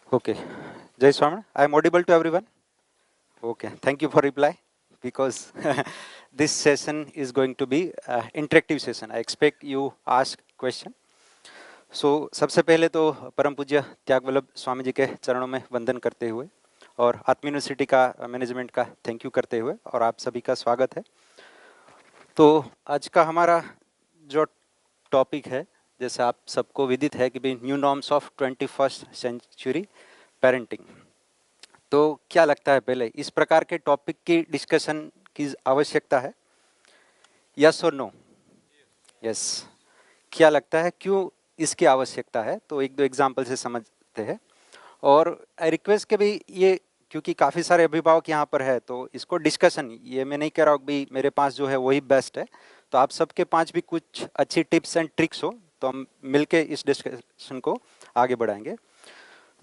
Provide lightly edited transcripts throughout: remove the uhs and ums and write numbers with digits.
Okay. Jai Swamin, I am audible to everyone? Okay. Thank you for reply because this session is going to be interactive session. I expect you ask question. सबसे पहले तो परम पूज्य त्याग वल्लभ स्वामी जी के चरणों में वंदन करते हुए और आत्म यूनिवर्सिटी का मैनेजमेंट का थैंक यू करते हुए और आप सभी का स्वागत है। तो आज का हमारा जो टॉपिक है, जैसे आप सबको विदित है कि new norms of 21st century parenting. तो क्या लगता है पहले इस प्रकार के टॉपिक की डिस्कशन की आवश्यकता है? यस और नो? यस। क्या लगता है क्यों इसकी आवश्यकता है? तो एक दो एग्जांपल से समझते हैं। और आई रिक्वेस्ट के भी ये, क्योंकि काफ़ी सारे अभिभावक यहाँ पर है, तो इसको डिस्कशन, ये मैं नहीं कह रहा हूँ कि मेरे पास जो है वही बेस्ट है, तो आप सबके पास भी कुछ अच्छी टिप्स एंड ट्रिक्स हो तो हम मिलके इस डिस्कशन को आगे बढ़ाएंगे।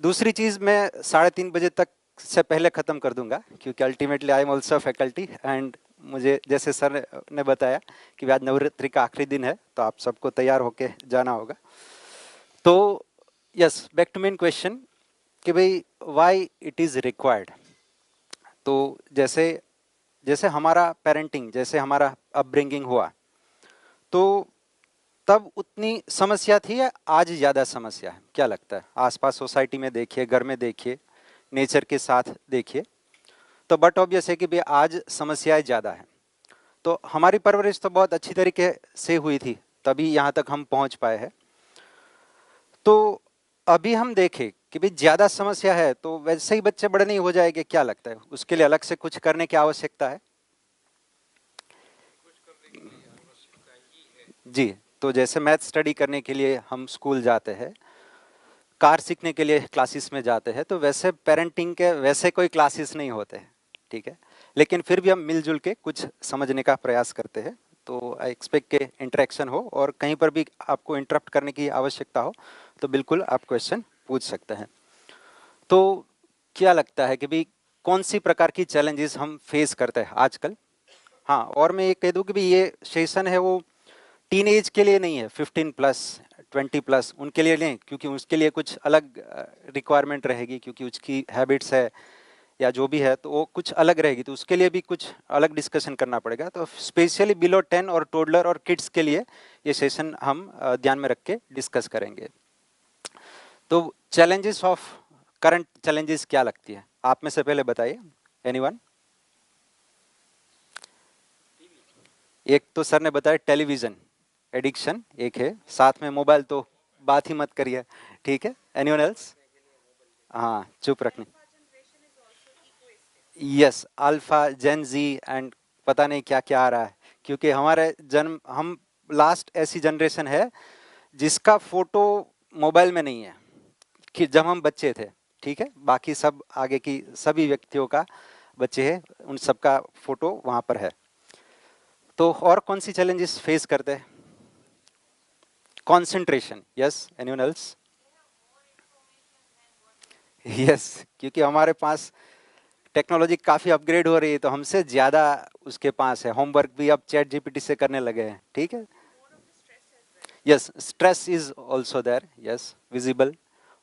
दूसरी चीज़, मैं 3:30 बजे तक से पहले ख़त्म कर दूंगा क्योंकि ultimately I am also faculty and मुझे जैसे सर ने बताया कि आज नवरात्रि का आखिरी दिन है तो आप सबको तैयार होके जाना होगा। तो yes, back to main question कि भाई व्हाई इट इज़ रिक्वायर्ड। तो जैसे जैसे हमारा पेरेंटिंग, जैसे हमारा अपब्रिंगिंग हुआ, तो तब उतनी समस्या थी या आज ज़्यादा समस्या है? क्या लगता है? आसपास सोसाइटी में देखिए, घर में देखिए, नेचर के साथ देखिए, तो बट ऑब्वियस है कि भाई आज समस्याएं ज़्यादा हैं। तो हमारी परवरिश तो बहुत अच्छी तरीके से हुई थी, तभी यहाँ तक हम पहुँच पाए हैं। तो अभी हम देखें कि भाई ज़्यादा समस्या है तो वैसे ही बच्चे बड़े नहीं हो जाएंगे, क्या लगता है उसके लिए अलग से कुछ करने की आवश्यकता है? जी। तो जैसे मैथ स्टडी करने के लिए हम स्कूल जाते हैं, कार सीखने के लिए क्लासेस में जाते हैं, तो वैसे पेरेंटिंग के वैसे कोई क्लासेस नहीं होते हैं, ठीक है? लेकिन फिर भी हम मिलजुल के कुछ समझने का प्रयास करते हैं। तो आई एक्सपेक्ट के इंटरेक्शन हो और कहीं पर भी आपको इंटरप्ट करने की आवश्यकता हो तो बिल्कुल आप क्वेश्चन पूछ सकते हैं। तो क्या लगता है कि भाई कौन सी प्रकार की चैलेंजेस हम फेस करते हैं आजकल? हाँ, और मैं ये कह दूं कि भाई ये सेशन है वो टीन एज के लिए नहीं है, 15+, 20+, उनके लिए नहीं, क्योंकि उसके लिए कुछ अलग रिक्वायरमेंट रहेगी, क्योंकि उसकी हैबिट्स है या जो भी है तो वो कुछ अलग रहेगी, तो उसके लिए भी कुछ अलग डिस्कशन करना पड़ेगा। तो स्पेशली बिलो 10 और टोडलर और किड्स के लिए ये सेशन हम ध्यान में रख के डिस्कस करेंगे। तो चैलेंजेस ऑफ करंट चैलेंजेस क्या लगती है आप में से? पहले बताइए, एनीवन? एक तो सर ने बताया टेलीविजन एडिक्शन एक है, साथ में मोबाइल तो बात ही मत करिए, ठीक है? Anyone else? हाँ, चुप रखने। Yes, alpha, gen Z and पता नहीं क्या क्या आ रहा है, क्योंकि हमारे जन्म, हम लास्ट ऐसी जनरेशन है जिसका फोटो मोबाइल में नहीं है कि जब हम बच्चे थे, ठीक है? बाकी सब आगे की सभी व्यक्तियों का बच्चे हैं, उन सबका फोटो वहाँ पर है। तो और कौन सी चैलेंजेस फेस करते हैं? Concentration, yes, anyone else? Yes, क्योंकि हमारे पास टेक्नोलॉजी काफ़ी अपग्रेड हो रही है तो हमसे ज़्यादा उसके पास है, होमवर्क भी अब चैट जीपीटी से करने लगे हैं, ठीक है? Yes, stress is also there, yes, visible.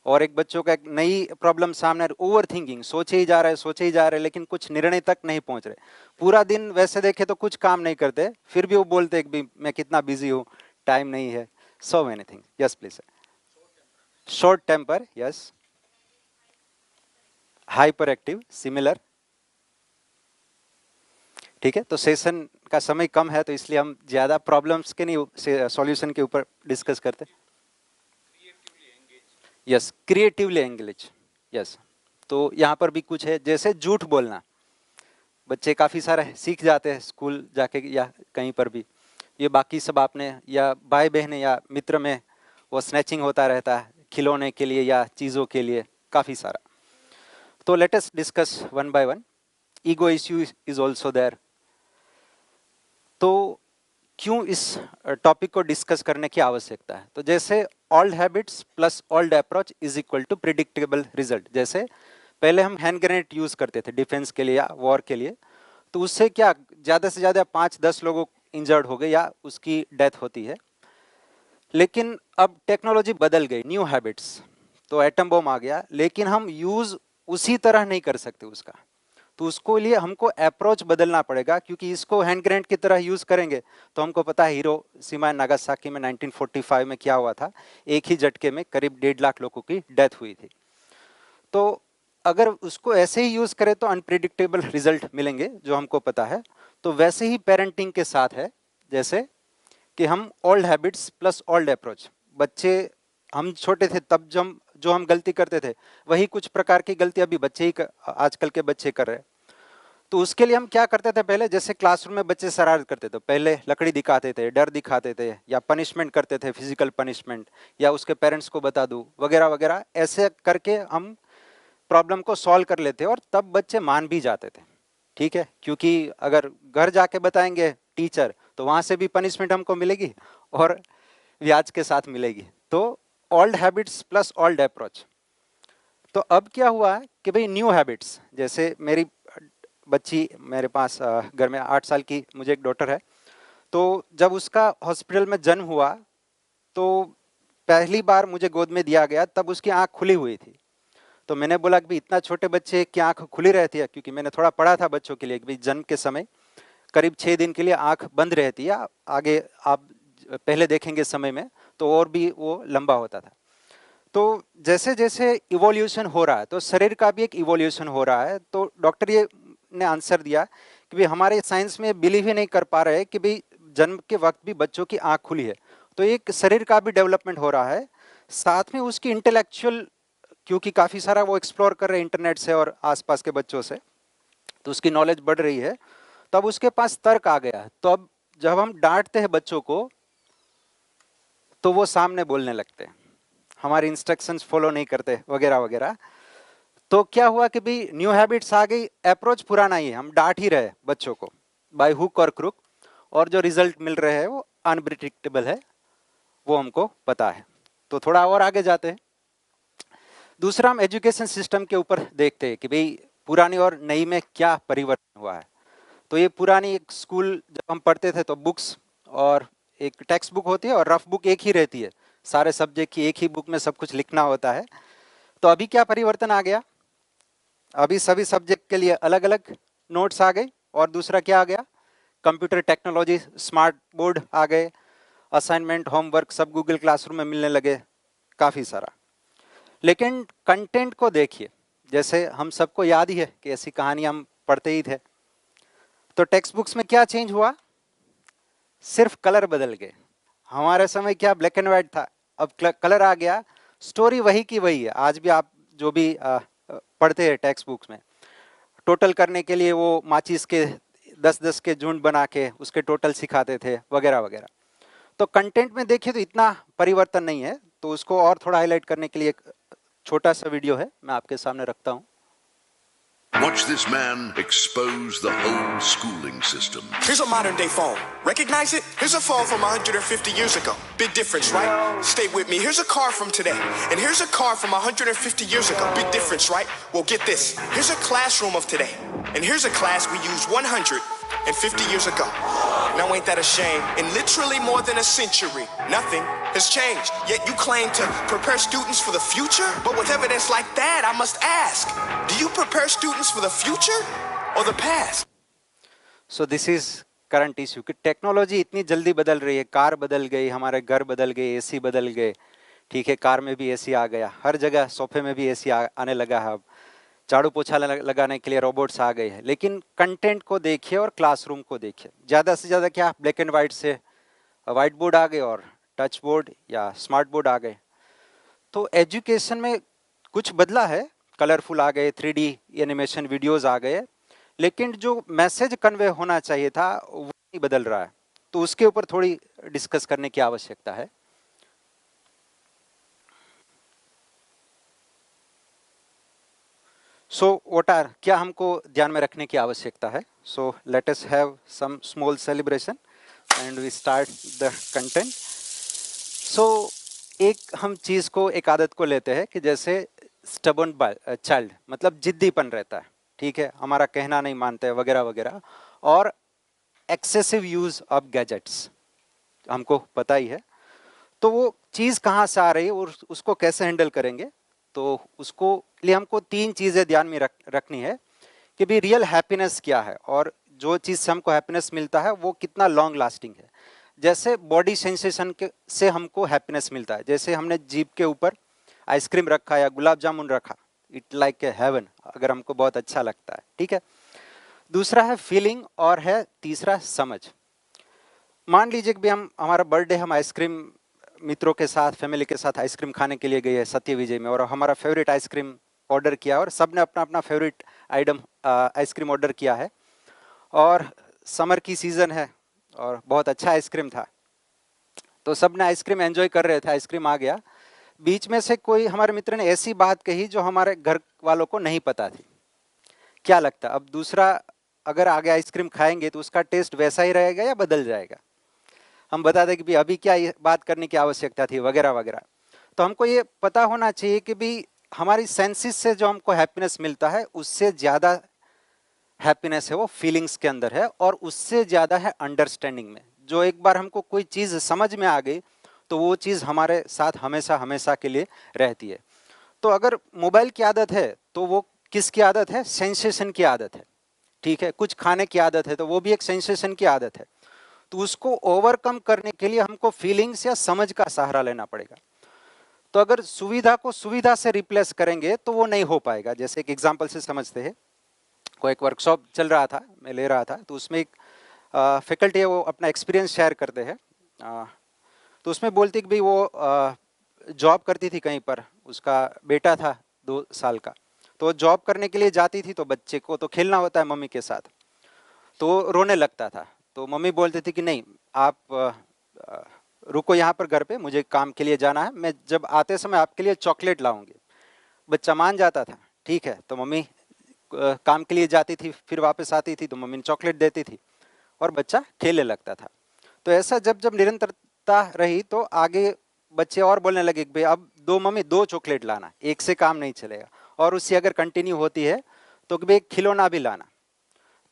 और एक बच्चों का एक नई प्रॉब्लम सामने, ओवर थिंकिंग, सोचे ही जा रहे हैं, सोचे ही जा रहे हैं, लेकिन कुछ निर्णय तक नहीं पहुंच रहे। पूरा दिन वैसे देखे तो कुछ काम नहीं करते, फिर भी वो बोलते हैं कि मैं कितना बिजी हूँ, टाइम नहीं है, so many thing. Yes please. Short temper, yes. Hyper active, similar. ठीक है, तो सेशन का समय कम है तो इसलिए हम ज़्यादा प्रॉब्लम्स के नहीं, सॉल्यूशन के ऊपर डिस्कस करते। Yes, creatively engage, yes. तो यहाँ पर भी कुछ है, जैसे झूठ बोलना, बच्चे काफ़ी सारा सीख जाते हैं स्कूल जाके या कहीं पर भी। ये बाकी सब आपने, या भाई बहन या मित्र में वो स्नैचिंग होता रहता है खिलौने के लिए या चीज़ों के लिए, काफ़ी सारा। तो let us discuss one by one. Ego issue is also there. तो क्यों इस टॉपिक को डिस्कस करने की आवश्यकता है? तो जैसे old habits plus old approach is equal to predictable result. जैसे पहले हम हैंड ग्रेनेड यूज करते थे डिफेंस के लिए या वॉर के लिए, तो उससे क्या ज़्यादा से ज़्यादा 5-10 लोगों इंजर्ड हो गए या उसकी डेथ होती है। लेकिन अब टेक्नोलॉजी बदल गई, न्यू हैबिट्स, तो एटम बॉम्ब आ गया, लेकिन हम यूज उसी तरह नहीं कर सकते उसका, तो उसको लिए हमको अप्रोच बदलना पड़ेगा, क्योंकि इसको हैंड ग्रेनेड की तरह यूज करेंगे तो हमको पता है हिरोशिमा नागासाकी में 1945 में क्या हुआ था, एक ही झटके में करीब 1.5 लाख लोगों की डेथ हुई थी। तो अगर उसको ऐसे ही यूज करें तो अनप्रिडिक्टेबल रिजल्ट मिलेंगे जो हमको पता है। तो वैसे ही पेरेंटिंग के साथ है, जैसे कि हम old habits plus old approach, बच्चे हम छोटे थे तब जब जो हम गलती करते थे वही कुछ प्रकार की गलती अभी बच्चे ही आजकल के बच्चे कर रहे हैं। तो उसके लिए हम क्या करते थे, पहले जैसे क्लासरूम में बच्चे शरारत करते थे, पहले लकड़ी दिखाते थे, डर दिखाते थे, या पनिशमेंट करते थे, फिजिकल पनिशमेंट, या उसके पेरेंट्स को बता दूं वगैरह वगैरह, ऐसे करके हम प्रॉब्लम को सॉल्व कर लेते और तब बच्चे मान भी जाते थे। ठीक है, क्योंकि अगर घर जाके बताएंगे टीचर तो वहां से भी पनिशमेंट हमको मिलेगी और ब्याज के साथ मिलेगी। तो old habits plus old approach. तो अब क्या हुआ है कि भाई न्यू हैबिट्स, जैसे मेरी बच्ची मेरे पास घर में 8 साल की मुझे एक डॉटर है, तो जब उसका हॉस्पिटल में जन्म हुआ तो पहली बार मुझे गोद में दिया गया, तब उसकी आंख खुली हुई थी। तो मैंने बोला कि भाई इतना छोटे बच्चे की आंख खुली रहती है, क्योंकि मैंने थोड़ा पढ़ा था बच्चों के लिए कि भाई जन्म के समय करीब 6 दिन के लिए आंख बंद रहती है, आगे आप पहले देखेंगे समय में तो और भी वो लंबा होता था। तो जैसे जैसे इवोल्यूशन हो रहा है तो शरीर का भी एक इवोल्यूशन हो रहा है। तो डॉक्टर ये ने आंसर दिया कि भाई हमारे साइंस में बिलीव ही नहीं कर पा रहे कि भाई जन्म के वक्त भी बच्चों की आंख खुली है। तो एक शरीर का भी डेवलपमेंट हो रहा है, साथ में उसकी इंटेलेक्चुअल, क्योंकि काफ़ी सारा वो एक्सप्लोर कर रहे हैं इंटरनेट से और आसपास के बच्चों से, तो उसकी नॉलेज बढ़ रही है। तो अब उसके पास तर्क आ गया। तो अब जब हम डांटते हैं बच्चों को तो वो सामने बोलने लगते हैं, हमारे इंस्ट्रक्शंस फॉलो नहीं करते वगैरह वगैरह। तो क्या हुआ कि भाई न्यू हैबिट्स आ गई, अप्रोच पुराना ही है, हम डांट ही रहे बच्चों को बाय हुक और क्रुक, और जो रिजल्ट मिल रहे हैं वो अनप्रिडिक्टेबल है, वो हमको पता है। तो थोड़ा और आगे जाते हैं। दूसरा हम एजुकेशन सिस्टम के ऊपर देखते हैं कि भाई पुरानी और नई में क्या परिवर्तन हुआ है। तो ये पुरानी एक स्कूल जब हम पढ़ते थे तो बुक्स और एक टेक्स्ट बुक होती है और रफ बुक एक ही रहती है, सारे सब्जेक्ट की एक ही बुक में सब कुछ लिखना होता है। तो अभी क्या परिवर्तन आ गया, अभी सभी सब्जेक्ट के लिए अलग अलग नोट्स आ गए, और दूसरा क्या आ गया, कंप्यूटर टेक्नोलॉजी, स्मार्ट बोर्ड आ गए, असाइनमेंट होमवर्क सब गूगल क्लासरूम में मिलने लगे, काफ़ी सारा। लेकिन कंटेंट को देखिए, जैसे हम सबको याद ही है कि ऐसी कहानी हम पढ़ते ही थे। तो टेक्स्ट बुक्स में क्या चेंज हुआ, सिर्फ कलर बदल गए। हमारे समय क्या ब्लैक एंड व्हाइट था, अब कलर आ गया, स्टोरी वही की वही है। आज भी आप जो भी पढ़ते हैं टेक्स्ट बुक्स में, टोटल करने के लिए वो माचिस के 10-10 के झुंड बना के उसके टोटल सिखाते थे वगैरह वगैरह। तो कंटेंट में देखिए तो इतना परिवर्तन नहीं है। तो उसको और थोड़ा हाईलाइट करने के लिए एक छोटा सा वीडियो है, मैं आपके सामने रखता हूँ। Watch this man expose the whole schooling system. Here's a modern day phone. Recognize it? Here's a phone from 150 years ago. Big difference, right? Stay with me. Here's a car from today. And here's a car from 150 years ago. Big difference, right? Well, get this. Here's a classroom of today. And here's a class we used 150 years ago. Now ain't that a shame? In literally more than a century, nothing has changed. Yet you claim to prepare students for the future? But with evidence like that, I must ask, do you prepare students for the future or the past? So this is current issue कि technology इतनी जल्दी बदल रही है, car बदल गई, हमारे घर बदल गए, एसी बदल गए। ठीक है, कार में भी एसी आ गया, हर जगह सोफे में भी एसी आने लगा है, अब झाड़ू पोछा लगाने के लिए रोबोट्स आ गए हैं। लेकिन कंटेंट को देखिए और क्लासरूम को देखिए, ज़्यादा से ज़्यादा क्या ब्लैक एंड वाइट से वाइट बोर्ड आ गए और टच बोर्ड या स्मार्ट बोर्ड आ गए। तो एजुकेशन में कुछ बदला है, कलरफुल आ गए, 3D एनिमेशन वीडियोस आ गए, लेकिन जो मैसेज कन्वे होना चाहिए था वो नहीं बदल रहा है। तो उसके ऊपर थोड़ी डिस्कस करने की आवश्यकता है। सो व्हाट आर, क्या हमको ध्यान में रखने की आवश्यकता है। So let us have some small celebration and we start the content. So एक हम चीज़ को, एक आदत को लेते हैं कि जैसे स्टबर्न चाइल्ड, मतलब जिद्दीपन रहता है, ठीक है, हमारा कहना नहीं मानते हैं वगैरह वगैरह, और एक्सेसिव यूज ऑफ गैजेट्स, हमको पता ही है। तो वो चीज़ कहाँ से आ रही है और उसको कैसे हैंडल करेंगे। तो उसको लिए हमको 3 चीज़ें ध्यान में रखनी है कि भी रियल हैप्पीनेस क्या है और जो चीज़ से हमको हैप्पीनेस मिलता है वो कितना लॉन्ग लास्टिंग है। जैसे बॉडी सेंसेशन के से हमको हैप्पीनेस मिलता है, जैसे हमने जीभ के ऊपर आइसक्रीम रखा या गुलाब जामुन रखा, इट लाइक ए हेवन, अगर हमको बहुत अच्छा लगता है, ठीक है। दूसरा है फीलिंग और है तीसरा समझ। मान लीजिए कि भी हम हमारा बर्थडे, हम आइसक्रीम मित्रों के साथ फैमिली के साथ आइसक्रीम खाने के लिए गए हैं सत्य विजय में, और हमारा फेवरेट आइसक्रीम ऑर्डर किया और सब ने अपना अपना फेवरेट आइटम आइसक्रीम ऑर्डर किया है, और समर की सीज़न है और बहुत अच्छा आइसक्रीम था, तो सब ने आइसक्रीम एंजॉय कर रहे थे। आइसक्रीम आ गया, बीच में से कोई हमारे मित्र ने ऐसी बात कही जो हमारे घर वालों को नहीं पता थी। क्या लगता है अब दूसरा अगर आगे आइसक्रीम खाएंगे तो उसका टेस्ट वैसा ही रहेगा या बदल जाएगा? हम बता दें कि भी अभी क्या ये बात करने की आवश्यकता थी वगैरह वगैरह। तो हमको ये पता होना चाहिए कि भी हमारी सेंसेस से जो हमको हैप्पीनेस मिलता है उससे ज़्यादा हैप्पीनेस है वो फीलिंग्स के अंदर है, और उससे ज़्यादा है अंडरस्टैंडिंग में। जो एक बार हमको कोई चीज़ समझ में आ गई तो वो चीज़ हमारे साथ हमेशा हमेशा के लिए रहती है। तो अगर मोबाइल की आदत है तो वो किसकी आदत है? सेंसेशन की आदत है, ठीक है। कुछ खाने की आदत है तो वो भी एक सेंसेशन की आदत है। तो उसको ओवरकम करने के लिए हमको फीलिंग्स या समझ का सहारा लेना पड़ेगा। तो अगर सुविधा को सुविधा से रिप्लेस करेंगे तो वो नहीं हो पाएगा। जैसे एक एग्जांपल से समझते हैं, कोई एक वर्कशॉप चल रहा था, मैं ले रहा था, तो उसमें एक फैकल्टी है, वो अपना एक्सपीरियंस शेयर करते हैं। तो उसमें बोलती कि भाई वो जॉब करती थी कहीं पर, उसका बेटा था 2 साल का, तो जॉब करने के लिए जाती थी तो बच्चे को तो खेलना होता है मम्मी के साथ, तो रोने लगता था। तो मम्मी बोलती थी कि नहीं, आप रुको यहाँ पर घर पे, मुझे काम के लिए जाना है, मैं जब आते समय आपके लिए चॉकलेट लाऊंगी। बच्चा मान जाता था, ठीक है। तो मम्मी काम के लिए जाती थी, फिर वापस आती थी तो मम्मी ने चॉकलेट देती थी और बच्चा खेलने लगता था। तो ऐसा जब जब निरंतरता रही तो आगे बच्चे और बोलने लगे कि भाई अब मम्मी 2 चॉकलेट लाना, एक से काम नहीं चलेगा। और उससे अगर कंटिन्यू होती है तो भाई एक खिलौना भी लाना।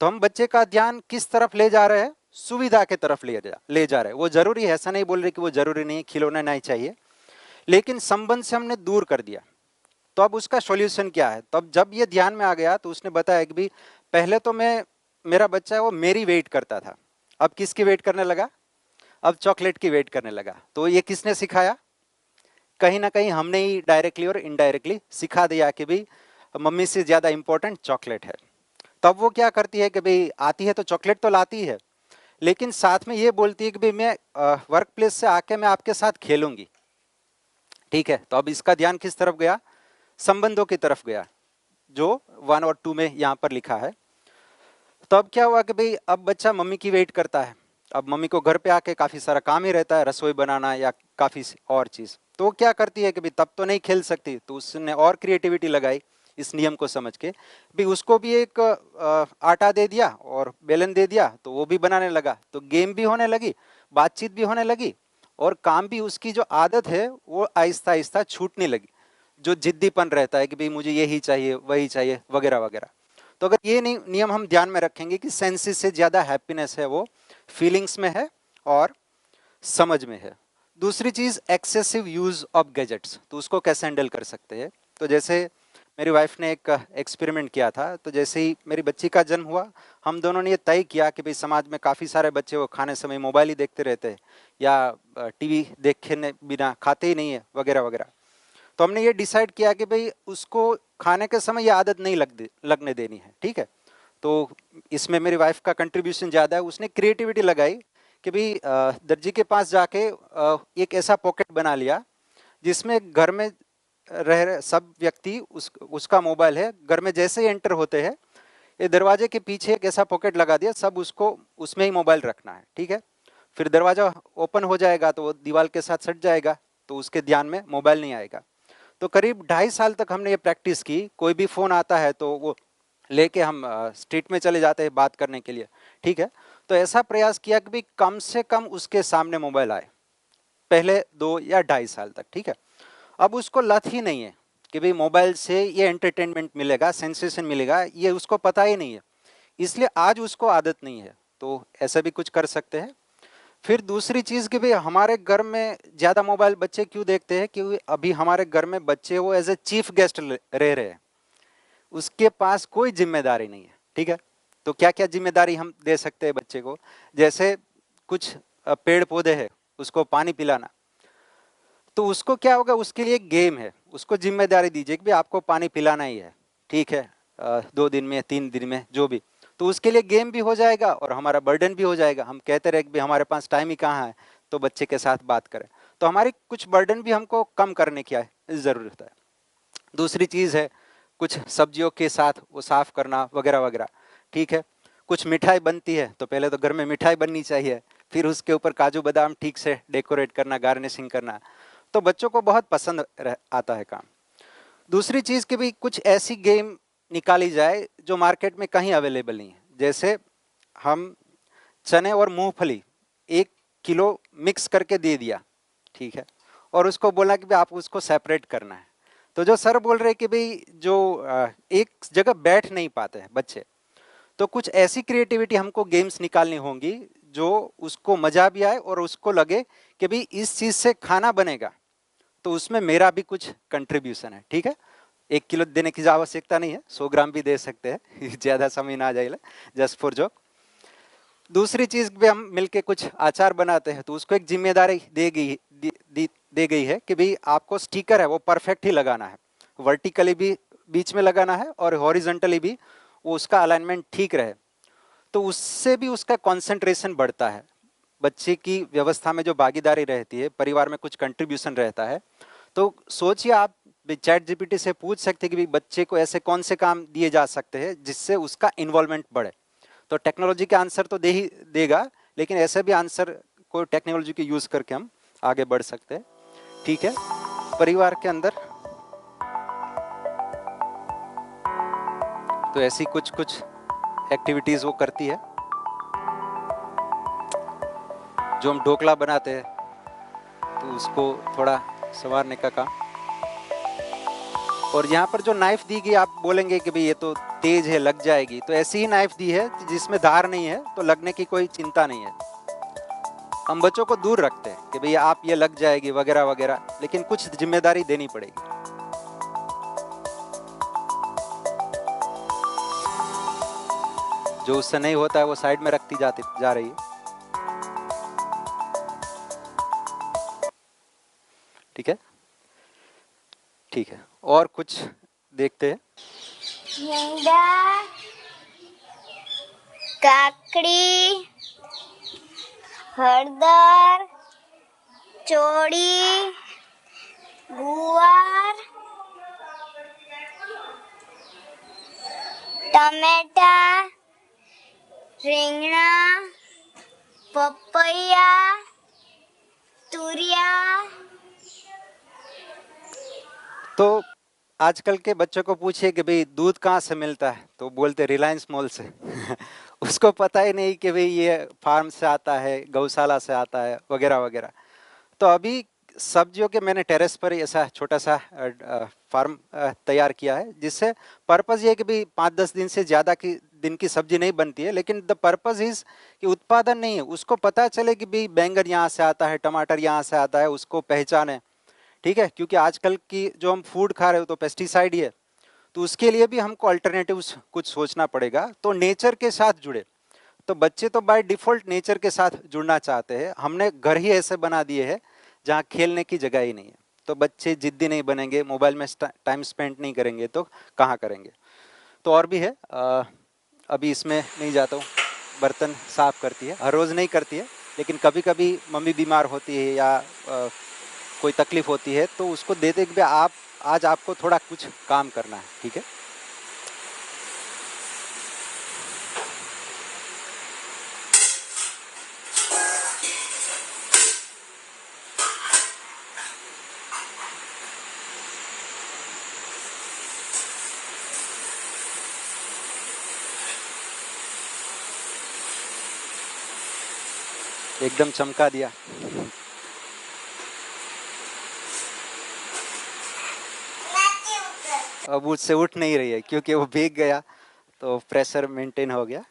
तो हम बच्चे का ध्यान किस तरफ ले जा रहे हैं? सुविधा के तरफ ले जा रहे हैं। वो जरूरी है, ऐसा नहीं बोल रहे कि वो जरूरी नहीं, खिलौना नहीं चाहिए, लेकिन संबंध से हमने दूर कर दिया। तो अब उसका सॉल्यूशन क्या है? तो अब जब ये ध्यान में आ गया तो उसने बताया कि भाई पहले तो मेरा बच्चा है वो मेरी वेट करता था, अब किसकी वेट करने लगा? अब चॉकलेट की वेट करने लगा। तो ये किसने सिखाया? कहीं ना कहीं हमने ही डायरेक्टली और इनडायरेक्टली सिखा दिया कि भाई मम्मी से ज्यादा इंपॉर्टेंट चॉकलेट है। तब वो क्या करती है कि भाई आती है तो चॉकलेट तो लाती है, लेकिन साथ में ये बोलती है कि भाई मैं वर्क प्लेस से आके मैं आपके साथ खेलूंगी, ठीक है। तो अब इसका ध्यान किस तरफ गया? संबंधों की तरफ गया, जो 1 और 2 में यहाँ पर लिखा है। तो अब क्या हुआ कि भाई अब बच्चा मम्मी की वेट करता है। अब मम्मी को घर पे आके काफ़ी सारा काम ही रहता है, रसोई बनाना या काफ़ी और चीज़। तो वो क्या करती है कि भाई तब तो नहीं खेल सकती, तो उसने और क्रिएटिविटी लगाई इस नियम को समझ के। भाई उसको भी एक आटा दे दिया और बेलन दे दिया, तो वो भी बनाने लगा। तो गेम भी होने लगी, बातचीत भी होने लगी, और काम भी, उसकी जो आदत है वो आहिस्ता आहिस्ता छूटने लगी। जो जिद्दीपन रहता है कि भाई मुझे यही चाहिए वही चाहिए वगैरह वगैरह। तो अगर ये नियम हम ध्यान में रखेंगे कि सेंसेस से ज़्यादा हैप्पीनेस है वो फीलिंग्स में है और समझ में है। दूसरी चीज़ एक्सेसिव यूज़ ऑफ गैजेट्स, तो उसको कैसे हैंडल कर सकते हैं? तो जैसे मेरी वाइफ ने एक एक्सपेरिमेंट किया था। तो जैसे ही मेरी बच्ची का जन्म हुआ, हम दोनों ने ये तय किया कि भाई समाज में काफ़ी सारे बच्चे वो खाने समय मोबाइल ही देखते रहते हैं या टीवी देखे बिना खाते ही नहीं है वगैरह वगैरह। तो हमने ये डिसाइड किया कि भाई उसको खाने के समय ये आदत नहीं लगने देनी है, ठीक है। तो इसमें मेरी वाइफ का कंट्रीब्यूशन ज़्यादा है। उसने क्रिएटिविटी लगाई कि भाई दर्जी के पास जाके एक ऐसा पॉकेट बना लिया जिसमें घर में रह रहे सब व्यक्ति उसका मोबाइल है, घर में जैसे ही एंटर होते हैं ये दरवाजे के पीछे एक ऐसा पॉकेट लगा दिया, सब उसको उसमें ही मोबाइल रखना है, ठीक है। फिर दरवाजा ओपन हो जाएगा तो वो दीवार के साथ सट जाएगा, तो उसके ध्यान में मोबाइल नहीं आएगा। तो करीब 2.5 साल तक हमने ये प्रैक्टिस की। कोई भी फ़ोन आता है तो वो लेके हम स्ट्रीट में चले जाते हैं बात करने के लिए, ठीक है। तो ऐसा प्रयास किया कि भाई कम से कम उसके सामने मोबाइल आए, पहले 2 या 2.5 साल तक, ठीक है। अब उसको लत ही नहीं है कि भाई मोबाइल से ये एंटरटेनमेंट मिलेगा, सेंसेशन मिलेगा, ये उसको पता ही नहीं है, इसलिए आज उसको आदत नहीं है। तो ऐसा भी कुछ कर सकते हैं। फिर दूसरी चीज कि भाई हमारे घर में ज्यादा मोबाइल बच्चे क्यों देखते हैं, कि अभी हमारे घर में बच्चे वो एज ए चीफ गेस्ट रह रहे हैं, उसके पास कोई जिम्मेदारी नहीं है, ठीक है। तो क्या क्या जिम्मेदारी हम दे सकते हैं बच्चे को, जैसे कुछ पेड़ पौधे हैं उसको पानी पिलाना, तो उसको क्या होगा, उसके लिए एक गेम है, उसको जिम्मेदारी दीजिए कि भाई आपको पानी पिलाना ही है, ठीक है, 2 दिन में 3 दिन में जो भी, तो उसके लिए गेम भी हो जाएगा और हमारा बर्डन भी हो जाएगा। हम कहते रहे कि भाई हमारे पास टाइम ही कहाँ है, तो बच्चे के साथ बात करें, तो हमारी कुछ बर्डन भी हमको कम करने की जरूरत है। दूसरी चीज है कुछ सब्जियों के साथ वो साफ करना वगैरह वगैरह, ठीक है। कुछ मिठाई बनती है तो पहले तो घर में मिठाई बननी चाहिए, फिर उसके ऊपर काजू बादाम ठीक से डेकोरेट करना, गार्निशिंग करना, तो बच्चों को बहुत पसंद आता है काम। दूसरी चीज कि भी कुछ ऐसी गेम निकाली जाए जो मार्केट में कहीं अवेलेबल नहीं है, जैसे हम चने और मूंगफली 1 किलो मिक्स करके दे दिया, ठीक है, और उसको बोला कि भाई आप उसको सेपरेट करना है। तो जो सर बोल रहे कि भाई जो एक जगह बैठ नहीं पाते हैं बच्चे, तो कुछ ऐसी क्रिएटिविटी हमको गेम्स निकालनी होंगी जो उसको मजा भी आए और उसको लगे कि भाई इस चीज से खाना बनेगा तो उसमें मेरा भी कुछ कंट्रीब्यूशन है, ठीक है। 1 किलो देने की आवश्यकता नहीं है, 100 ग्राम भी दे सकते हैं ज्यादा समय ना जाए, जस्ट फॉर जोक। दूसरी चीज भी हम मिलके कुछ आचार बनाते हैं, तो उसको एक जिम्मेदारी दे गई है कि भाई आपको स्टिकर है वो परफेक्ट ही लगाना है, वर्टिकली भी बीच में लगाना है और हॉरिजॉन्टली भी वो उसका अलाइनमेंट ठीक रहे, तो उससे भी उसका कंसंट्रेशन बढ़ता है। बच्चे की व्यवस्था में जो भागीदारी रहती है, परिवार में कुछ कंट्रीब्यूशन रहता है, तो सोचिए आप चैट जीपीटी से पूछ सकते हैं कि भाई बच्चे को ऐसे कौन से काम दिए जा सकते हैं जिससे उसका इन्वॉल्वमेंट बढ़े, तो टेक्नोलॉजी का आंसर तो दे ही देगा, लेकिन ऐसे भी आंसर को टेक्नोलॉजी के यूज करके हम आगे बढ़ सकते हैं, ठीक है। परिवार के अंदर तो ऐसी कुछ कुछ एक्टिविटीज वो करती है। जो हम ढोकला बनाते हैं तो उसको थोड़ा संवारने का काम, और यहाँ पर जो नाइफ दी गई, आप बोलेंगे कि भाई ये तो तेज है लग जाएगी, तो ऐसी ही नाइफ दी है जिसमें धार नहीं है, तो लगने की कोई चिंता नहीं है। हम बच्चों को दूर रखते हैं कि भाई आप ये लग जाएगी वगैरह वगैरह, लेकिन कुछ जिम्मेदारी देनी पड़ेगी। जो उससे नहीं होता है वो साइड में रखती जाती जा रही है, ठीक है, ठीक है। और कुछ देखते हैं। झींगा, काकड़ी, हरदर, चोड़ी, गुवार, टमेटा, રીંગણા, પપૈયા, तुरिया। तो आजकल के बच्चों को पूछिए कि भाई दूध कहाँ से मिलता है, तो बोलते रिलायंस मॉल से उसको पता ही नहीं कि भाई ये फार्म से आता है, गौशाला से आता है वगैरह वगैरह। तो अभी सब्जियों के मैंने टेरेस पर ऐसा छोटा सा फार्म तैयार किया है, जिससे पर्पस ये है कि भाई 5-10 दिन से ज़्यादा की दिन की सब्जी नहीं बनती है, लेकिन द पर्पस इज कि उत्पादन नहीं है, उसको पता चले कि भाई बैंगन यहाँ से आता है, टमाटर यहाँ से आता है, उसको पहचाने, ठीक है। क्योंकि आजकल की जो हम फूड खा रहे हो तो पेस्टिसाइड ही है, तो उसके लिए भी हमको अल्टरनेटिव कुछ सोचना पड़ेगा, तो नेचर के साथ जुड़े। तो बच्चे तो बाय डिफॉल्ट नेचर के साथ जुड़ना चाहते हैं, हमने घर ही ऐसे बना दिए हैं जहाँ खेलने की जगह ही नहीं है, तो बच्चे जिद्दी नहीं बनेंगे, मोबाइल में टाइम स्पेंड नहीं करेंगे तो कहाँ करेंगे। तो और भी है, अभी इसमें नहीं जाता हूँ। बर्तन साफ करती है, हर रोज़ नहीं करती है, लेकिन कभी कभी मम्मी बीमार होती है या कोई तकलीफ होती है तो उसको देते कि आप आज आपको थोड़ा कुछ काम करना है, ठीक है। एकदम चमका दिया। अब उससे उठ नहीं रही है क्योंकि वो भीग गया, तो प्रेशर मेंटेन हो गया,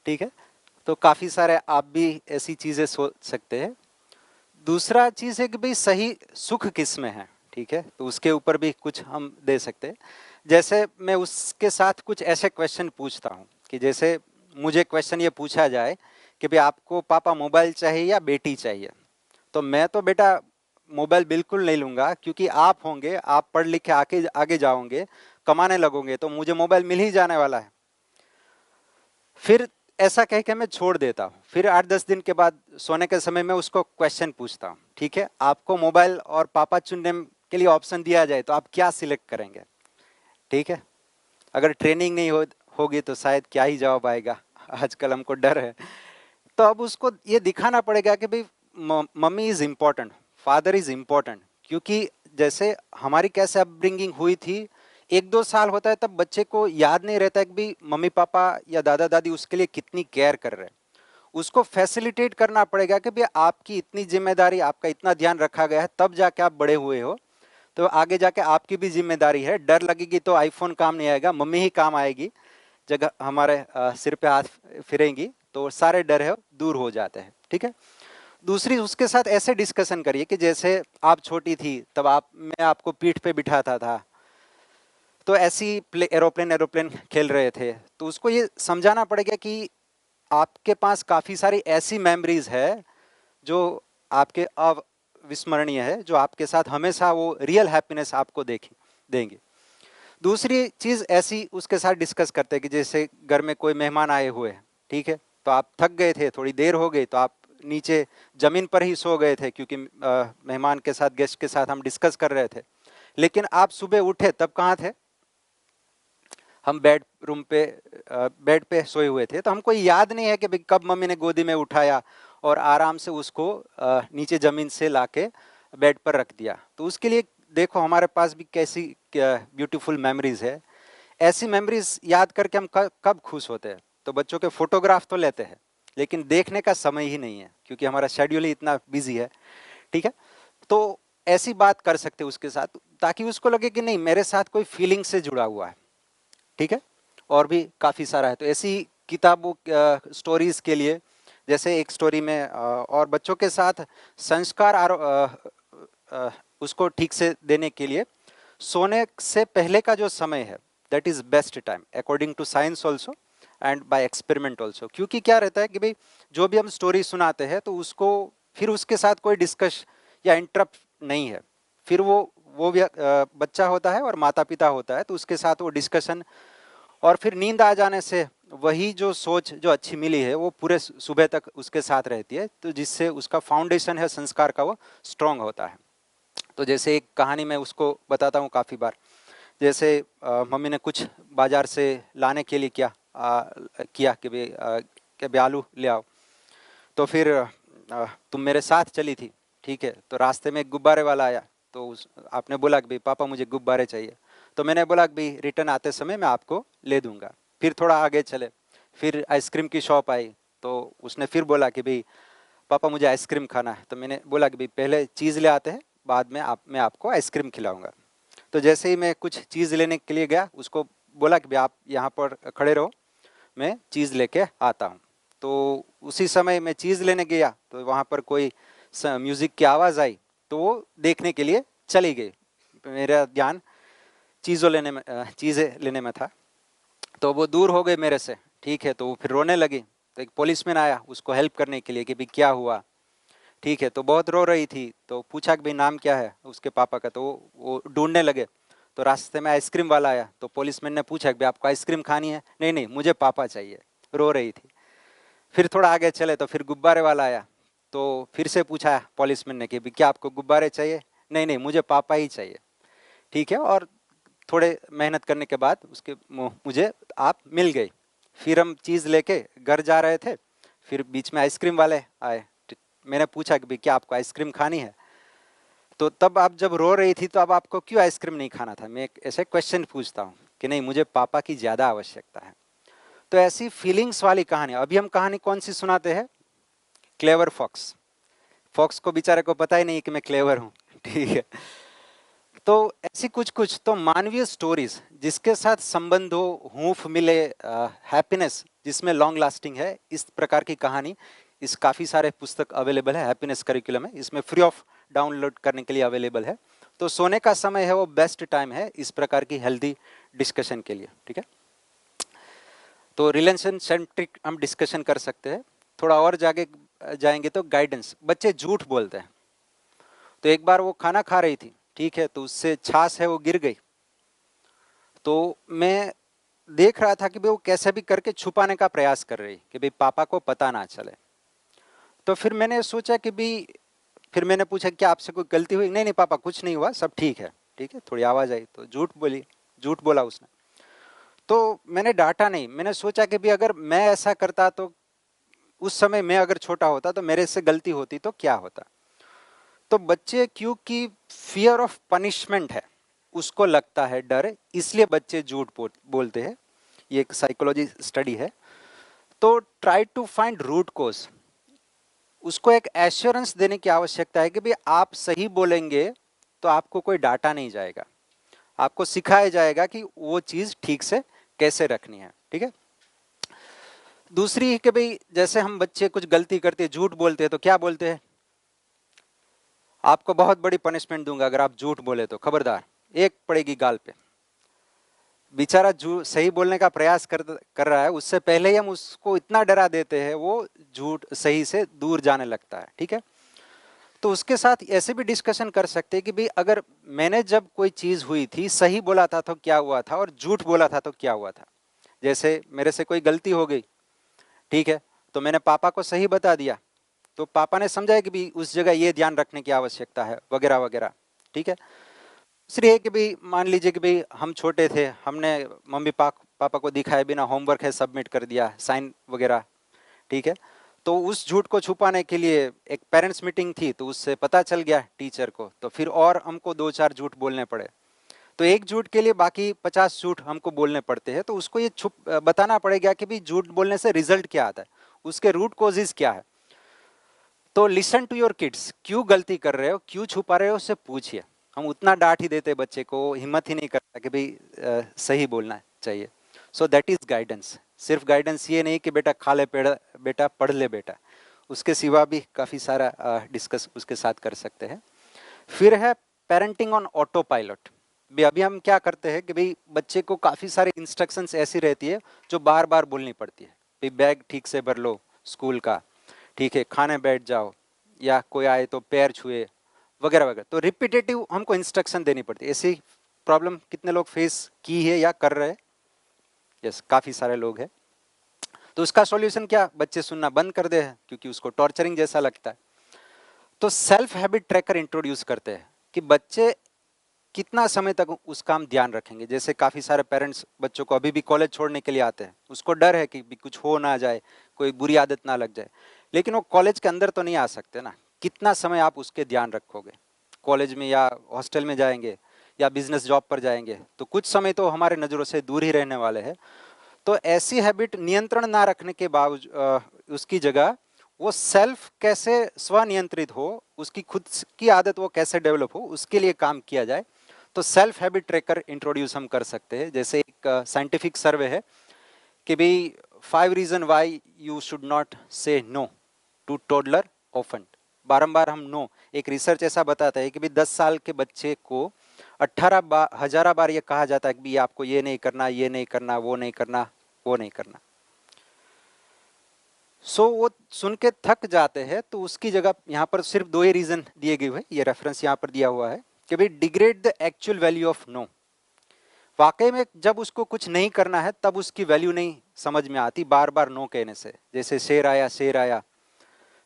ठीक है। तो काफ़ी सारे आप भी ऐसी चीज़ें सोच सकते हैं। दूसरा चीज़ है कि भाई सही सुख किस में है, ठीक है, तो उसके ऊपर भी कुछ हम दे सकते हैं। जैसे मैं उसके साथ कुछ ऐसे क्वेश्चन पूछता हूँ कि जैसे मुझे क्वेश्चन ये पूछा जाए कि भाई आपको पापा मोबाइल चाहिए या बेटी चाहिए, तो मैं तो बेटा मोबाइल बिल्कुल नहीं लूंगा, क्योंकि आप होंगे, आप पढ़ लिख के आगे आगे जाओगे, कमाने लगोगे, तो मुझे मोबाइल मिल ही जाने वाला है। फिर ऐसा कह के मैं छोड़ देता हूँ। फिर 8-10 दिन के बाद सोने के समय में उसको क्वेश्चन पूछता हूँ, ठीक है, आपको मोबाइल और पापा चुनने के लिए ऑप्शन दिया जाए तो आप क्या सिलेक्ट करेंगे, ठीक है। अगर ट्रेनिंग नहीं होगी तो शायद क्या ही जवाब आएगा, आजकल हमको डर है। तो अब उसको ये दिखाना पड़ेगा कि भाई mummy is important, father is important, क्योंकि जैसे हमारी कैसे अपब्रिंगिंग हुई थी, 1-2 साल होता है तब बच्चे को याद नहीं रहता कि भाई मम्मी पापा या दादा दादी उसके लिए कितनी केयर कर रहे हैं। उसको फैसिलिटेट करना पड़ेगा कि भाई आपकी इतनी जिम्मेदारी, आपका इतना ध्यान रखा गया है, तब जाके आप बड़े हुए हो, तो आगे जाके आपकी भी जिम्मेदारी है। डर लगेगी तो आईफोन काम नहीं आएगा, मम्मी ही काम आएगी। जगह हमारे सिर पे हाथ फिरेंगी तो सारे डर है दूर हो जाते हैं, ठीक है। दूसरी, उसके साथ ऐसे डिस्कशन करिए कि जैसे आप छोटी थी तब मैं आपको पीठ पे बिठाता था, तो ऐसी एरोप्लेन एरोप्लेन खेल रहे थे, तो उसको ये समझाना पड़ेगा कि आपके पास काफ़ी सारी ऐसी मेमोरीज है जो आपके अविस्मरणीय है, जो आपके साथ हमेशा वो रियल हैप्पीनेस आपको देंगे। दूसरी चीज़ ऐसी उसके साथ डिस्कस करते हैं कि जैसे घर में कोई मेहमान आए हुए हैं, ठीक है, तो आप थक गए थे, थोड़ी देर हो गई, तो आप नीचे ज़मीन पर ही सो गए थे, क्योंकि मेहमान के साथ, गेस्ट के साथ हम डिस्कस कर रहे थे। लेकिन आप सुबह उठे तब कहाँ थे, हम बेड पे सोए हुए थे, तो हमको याद नहीं है कि भाई कब मम्मी ने गोदी में उठाया और आराम से उसको नीचे ज़मीन से लाके बेड पर रख दिया। तो उसके लिए देखो हमारे पास भी कैसी ब्यूटीफुल मेमोरीज है। ऐसी मेमोरीज याद करके हम कब खुश होते हैं। तो बच्चों के फोटोग्राफ तो लेते हैं, लेकिन देखने का समय ही नहीं है, क्योंकि हमारा शेड्यूल ही इतना बिजी है, ठीक है। तो ऐसी बात कर सकते हैं उसके साथ, ताकि उसको लगे कि नहीं, मेरे साथ कोई फीलिंग से जुड़ा हुआ है, ठीक है। और भी काफ़ी सारा है, तो ऐसी किताबों स्टोरीज के लिए, जैसे एक स्टोरी में और बच्चों के साथ संस्कार उसको ठीक से देने के लिए सोने से पहले का जो समय है, that is best time according to science also and by experiment also. क्योंकि क्या रहता है कि भाई जो भी हम स्टोरी सुनाते हैं तो उसको फिर उसके साथ कोई डिस्कस या इंटरप्ट नहीं है, फिर वो भी बच्चा होता है और माता पिता होता है, तो उसके साथ वो डिस्कशन, और फिर नींद आ जाने से वही जो सोच जो अच्छी मिली है वो पूरे सुबह तक उसके साथ रहती है, तो जिससे उसका फाउंडेशन है संस्कार का वो स्ट्रांग होता है। तो जैसे एक कहानी मैं उसको बताता हूँ काफ़ी बार। जैसे मम्मी ने कुछ बाजार से लाने के लिए किया कि भाई आलू ले आओ, तो फिर तुम मेरे साथ चली थी, ठीक है, तो रास्ते में एक गुब्बारे वाला आया, तो आपने बोला कि भाई पापा मुझे गुब्बारे चाहिए, तो मैंने बोला कि भाई रिटर्न आते समय मैं आपको ले दूंगा। फिर थोड़ा आगे चले, फिर आइसक्रीम की शॉप आई, तो उसने फिर बोला कि भाई पापा मुझे आइसक्रीम खाना है, तो मैंने बोला कि भाई पहले चीज़ ले आते हैं, बाद में मैं आपको आइसक्रीम खिलाऊंगा। तो जैसे ही मैं कुछ चीज़ लेने के लिए गया, उसको बोला कि भाई आप यहाँ पर खड़े रहो, मैं चीज़ लेके आता हूँ। तो उसी समय मैं चीज़ लेने गया तो वहाँ पर कोई म्यूज़िक की आवाज़ आई, तो वो देखने के लिए चली गई। मेरा ध्यान चीज़ें लेने में था, तो वो दूर हो गए मेरे से, ठीक है, तो वो फिर रोने लगी। तो एक पुलिसमैन आया उसको हेल्प करने के लिए कि भाई क्या हुआ, ठीक है, तो बहुत रो रही थी, तो पूछा कि भाई नाम क्या है उसके पापा का, तो वो ढूंढने लगे। तो रास्ते में आइसक्रीम वाला आया, तो पुलिसमैन ने पूछा कि भाई आपको आइसक्रीम खानी है, नहीं नहीं मुझे पापा चाहिए, रो रही थी। फिर थोड़ा आगे चले तो फिर गुब्बारे वाला आया, तो फिर से पूछा पुलिसमैन ने कि भाई क्या आपको गुब्बारे चाहिए, नहीं नहीं मुझे पापा ही चाहिए, ठीक है। और थोड़े मेहनत करने के बाद मुझे आप मिल गई। फिर हम चीज़ लेके घर जा रहे थे, फिर बीच में आइसक्रीम वाले आए, मैंने पूछा कि भाई क्या आपको आइसक्रीम खानी है, तो तब आप जब रो रही थी तो अब आपको क्यों आइसक्रीम नहीं खाना था। मैं एक ऐसे क्वेश्चन पूछता हूँ कि नहीं, मुझे पापा की ज़्यादा आवश्यकता है। तो ऐसी फीलिंग्स वाली कहानी, अभी हम कहानी कौन सी सुनाते हैं, क्लेवर फॉक्स। फॉक्स को बेचारे को पता ही नहीं कि मैं क्लेवर हूँ, ठीक है। तो ऐसी कुछ कुछ तो मानवीय स्टोरीज जिसके साथ संबंध हो, हूंफ मिले, हैप्पीनेस जिसमें लॉन्ग लास्टिंग है, इस प्रकार की कहानी इस काफ़ी सारे पुस्तक अवेलेबल है, हैप्पीनेस करिकुलम है, इसमें फ्री ऑफ डाउनलोड करने के लिए अवेलेबल है। तो सोने का समय है वो बेस्ट टाइम है इस प्रकार की हेल्दी डिस्कशन के लिए, ठीक है। तो रिलेशन सेंट्रिक हम डिस्कशन कर सकते हैं। थोड़ा और जागे जाएंगे तो गाइडेंस, बच्चे झूठ बोलते हैं। तो एक बार वो खाना खा रही थी, ठीक है, तो उससे छाछ है वो गिर गई, तो मैं देख रहा था कि भाई वो कैसे भी करके छुपाने का प्रयास कर रही कि भाई पापा को पता ना चले। तो फिर मैंने सोचा कि भाई, फिर मैंने पूछा क्या आपसे कोई गलती हुई? नहीं नहीं पापा कुछ नहीं हुआ, सब ठीक है। ठीक है, थोड़ी आवाज आई तो झूठ बोला उसने। तो मैंने डांटा नहीं, मैंने सोचा कि भाई अगर मैं ऐसा करता तो उस समय मैं अगर छोटा होता तो मेरे से गलती होती तो क्या होता। तो बच्चे क्योंकि फियर ऑफ पनिशमेंट है, उसको लगता है डर, इसलिए बच्चे झूठ बोलते हैं। ये एक साइकोलॉजी स्टडी है। तो try to find root cause, उसको एक एश्योरेंस देने की आवश्यकता है कि भाई आप सही बोलेंगे तो आपको कोई डांटा नहीं जाएगा, आपको सिखाया जाएगा कि वो चीज ठीक से कैसे रखनी है, ठीक है। दूसरी कि भाई जैसे हम बच्चे कुछ गलती करते झूठ बोलते हैं तो क्या बोलते हैं, आपको बहुत बड़ी पनिशमेंट दूंगा अगर आप झूठ बोले तो, खबरदार, एक पड़ेगी गाल पे। बेचारा सही बोलने का प्रयास कर रहा है, उससे पहले ही हम उसको इतना डरा देते हैं वो झूठ सही से दूर जाने लगता है, ठीक है। तो उसके साथ ऐसे भी डिस्कशन कर सकते हैं कि भाई अगर मैंने जब कोई चीज हुई थी सही बोला था तो क्या हुआ था, और झूठ बोला था तो क्या हुआ था। जैसे मेरे से कोई गलती हो गई, ठीक है, तो मैंने पापा को सही बता दिया, तो पापा ने समझा कि भी उस जगह ये ध्यान रखने की आवश्यकता है वगैरह वगैरह, ठीक है। दूसरी है कि भाई मान लीजिए कि भाई हम छोटे थे, हमने मम्मी पापा को दिखाए बिना होमवर्क है सबमिट कर दिया, साइन वगैरह, ठीक है। तो उस झूठ को छुपाने के लिए एक पेरेंट्स मीटिंग थी, तो उससे पता चल गया टीचर को, तो फिर और हमको 2-4 झूठ बोलने पड़े। तो एक झूठ के लिए बाकी 50 झूठ हमको बोलने पड़ते हैं। तो उसको ये बताना पड़ेगा कि भाई झूठ बोलने से रिजल्ट क्या आता है, उसके रूट कॉजेज क्या है। तो लिसन टू योर किड्स, क्यों गलती कर रहे हो, क्यों छुपा रहे हो, उससे पूछिए। हम उतना डांट ही देते बच्चे को, हिम्मत ही नहीं करता कि भाई सही बोलना चाहिए। So that is guidance. सिर्फ गाइडेंस ये नहीं कि बेटा खा ले बेटा, पढ़ ले बेटा, उसके सिवा भी काफ़ी सारा डिस्कस उसके साथ कर सकते हैं। फिर है पेरेंटिंग ऑन ऑटो पायलट। अभी हम क्या करते हैं कि भाई बच्चे को काफ़ी सारी इंस्ट्रक्शंस ऐसी रहती है जो बार बार बोलनी पड़ती है। भाई बैग ठीक से भर लो स्कूल का, ठीक है, खाने बैठ जाओ, या कोई आए तो पैर छुए वगैरह वगैरह। तो रिपीटेटिव हमको इंस्ट्रक्शन देनी पड़ती है। ऐसी प्रॉब्लम कितने लोग फेस की है या कर रहे हैं? यस, काफ़ी सारे लोग हैं। तो उसका सॉल्यूशन क्या, बच्चे सुनना बंद कर दे, क्योंकि उसको टॉर्चरिंग जैसा लगता है। तो सेल्फ हैबिट ट्रैकर इंट्रोड्यूस करते हैं कि बच्चे कितना समय तक उस काम ध्यान रखेंगे। जैसे काफ़ी सारे पेरेंट्स बच्चों को अभी भी कॉलेज छोड़ने के लिए आते हैं, उसको डर है कि कुछ हो ना जाए, कोई बुरी आदत ना लग जाए, लेकिन वो कॉलेज के अंदर तो नहीं आ सकते ना। कितना समय आप उसके ध्यान रखोगे? कॉलेज में या हॉस्टल में जाएंगे या बिजनेस जॉब पर जाएंगे, तो कुछ समय तो हमारे नज़रों से दूर ही रहने वाले हैं। तो ऐसी हैबिट नियंत्रण ना रखने के बावजूद उसकी जगह वो सेल्फ कैसे स्वनियंत्रित हो, उसकी खुद की आदत वो कैसे डेवलप हो, उसके लिए काम किया जाए। तो सेल्फ हैबिट ट्रैकर इंट्रोड्यूस हम कर सकते हैं। जैसे एक साइंटिफिक सर्वे है कि भाई 5 reason why you should not say no to toddler often. बारंबार हम नो, एक रिसर्च ऐसा बताता है कि भाई 10 साल के बच्चे को 18,000 बार ये कहा जाता है कि भाई आपको ये नहीं करना, ये नहीं करना, वो नहीं करना, वो नहीं करना। सो वो सुन के थक जाते हैं। तो उसकी जगह यहाँ पर सिर्फ 2 ही रीजन दिए गए हुए, ये रेफरेंस यहाँ पर दिया हुआ है कि भाई degrade the actual value of no. वाकई में जब उसको कुछ नहीं करना है तब उसकी वैल्यू नहीं समझ में आती बार बार नो कहने से। जैसे शेर आया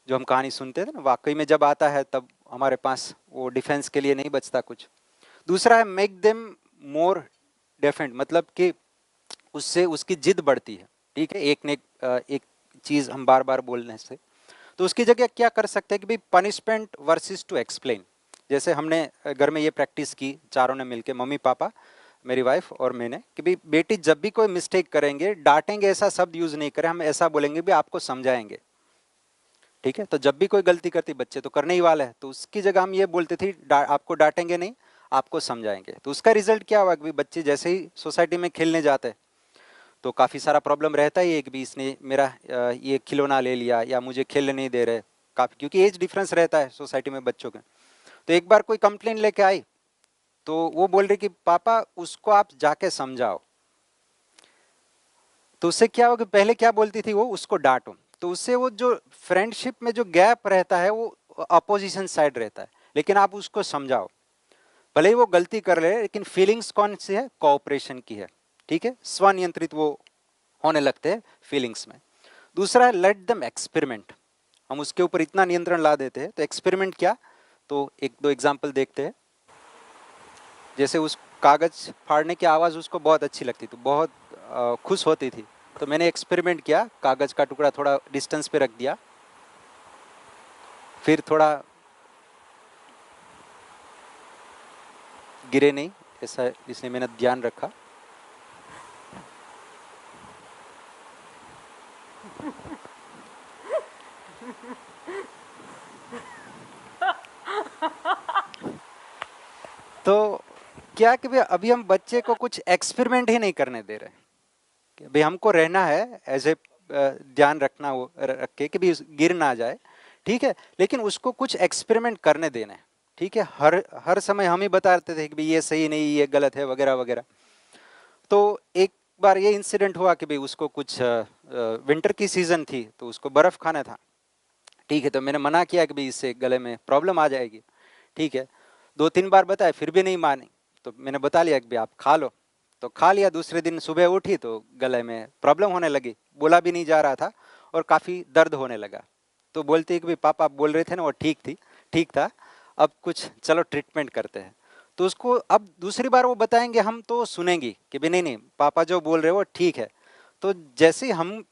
जो हम कहानी सुनते थे ना, वाकई में जब आता है तब हमारे पास वो डिफेंस के लिए नहीं बचता कुछ। दूसरा है मेक देम मोर डिफेंड, मतलब कि उससे उसकी जिद बढ़ती है, ठीक है, एक चीज हम बार बार बोलने से। तो उसकी जगह क्या कर सकते हैं कि भाई पनिशमेंट वर्सेस टू एक्सप्लेन। जैसे हमने घर में ये प्रैक्टिस की चारों ने मिलके, मम्मी पापा, मेरी वाइफ और मैंने, कि भाई बेटी जब भी कोई मिस्टेक करेंगे, डांटेंगे ऐसा शब्द यूज नहीं करें, हम ऐसा बोलेंगे भी आपको समझाएंगे, ठीक है। तो जब भी कोई गलती करती, बच्चे तो करने ही वाले हैं, तो उसकी जगह हम ये बोलते थे आपको डांटेंगे नहीं, आपको समझाएंगे। तो उसका रिजल्ट क्या हुआ कि बच्चे जैसे ही सोसाइटी में खेलने जाते हैं तो काफ़ी सारा प्रॉब्लम रहता ही है कि भी इसने मेरा ये खिलौना ले लिया या मुझे खेलने नहीं दे रहे, काफ़ी, क्योंकि एज डिफरेंस रहता है सोसाइटी में बच्चों के। तो एक बार कोई कंप्लेन लेके आई तो वो बोल रही कि पापा उसको आप जाके समझाओ। तो उससे क्या होगा, पहले क्या बोलती थी वो, उसको डांटो, तो उससे वो जो फ्रेंडशिप में जो गैप रहता है वो अपोजिशन साइड रहता है। लेकिन आप उसको समझाओ, भले ही वो गलती कर रहे लेकिन फीलिंग्स कौन सी है, कोऑपरेशन की है, ठीक है, स्वनियंत्रित वो होने लगते हैं फीलिंग्स में। दूसरा है लेट देम एक्सपेरिमेंट, हम उसके ऊपर इतना नियंत्रण ला देते हैं। तो एक्सपेरिमेंट क्या, तो एक दो एग्जाम्पल देखते हैं। जैसे उस कागज फाड़ने की आवाज़ उसको बहुत अच्छी लगती थी, बहुत खुश होती थी। तो मैंने एक्सपेरिमेंट किया, कागज का टुकड़ा थोड़ा डिस्टेंस पे रख दिया, फिर थोड़ा गिरे नहीं, ऐसा इसलिए मैंने ध्यान रखा। तो क्या कि भाई अभी हम बच्चे को कुछ एक्सपेरिमेंट ही नहीं करने दे रहे कि भाई हमको रहना है एज ए, ध्यान रखना वो रख के कि भी गिर ना जाए, ठीक है, लेकिन उसको कुछ एक्सपेरिमेंट करने देना है, ठीक है। हर हर समय हम ही बताते थे कि भाई ये सही नहीं, ये गलत है, वगैरह वगैरह। तो एक बार ये इंसिडेंट हुआ कि भाई उसको कुछ विंटर की सीजन थी तो उसको बर्फ खाना था, ठीक है। तो मैंने मना किया कि भाई इससे गले में प्रॉब्लम आ जाएगी, ठीक है। 2-3 बार बताया फिर भी नहीं मानी, तो मैंने बता लिया कि भाई आप खा लो, तो खा लिया। दूसरे दिन सुबह उठी तो गले में प्रॉब्लम होने लगी, बोला भी नहीं जा रहा था और काफ़ी दर्द होने लगा। तो बोलती है कि भाई पापा आप बोल रहे थे ना वो ठीक थी, ठीक था, अब कुछ चलो ट्रीटमेंट करते हैं। तो उसको अब दूसरी बार वो बताएंगे हम तो सुनेंगी कि भाई नहीं नहीं पापा जो बोल रहे हो वो ठीक है। तो जैसे ही हम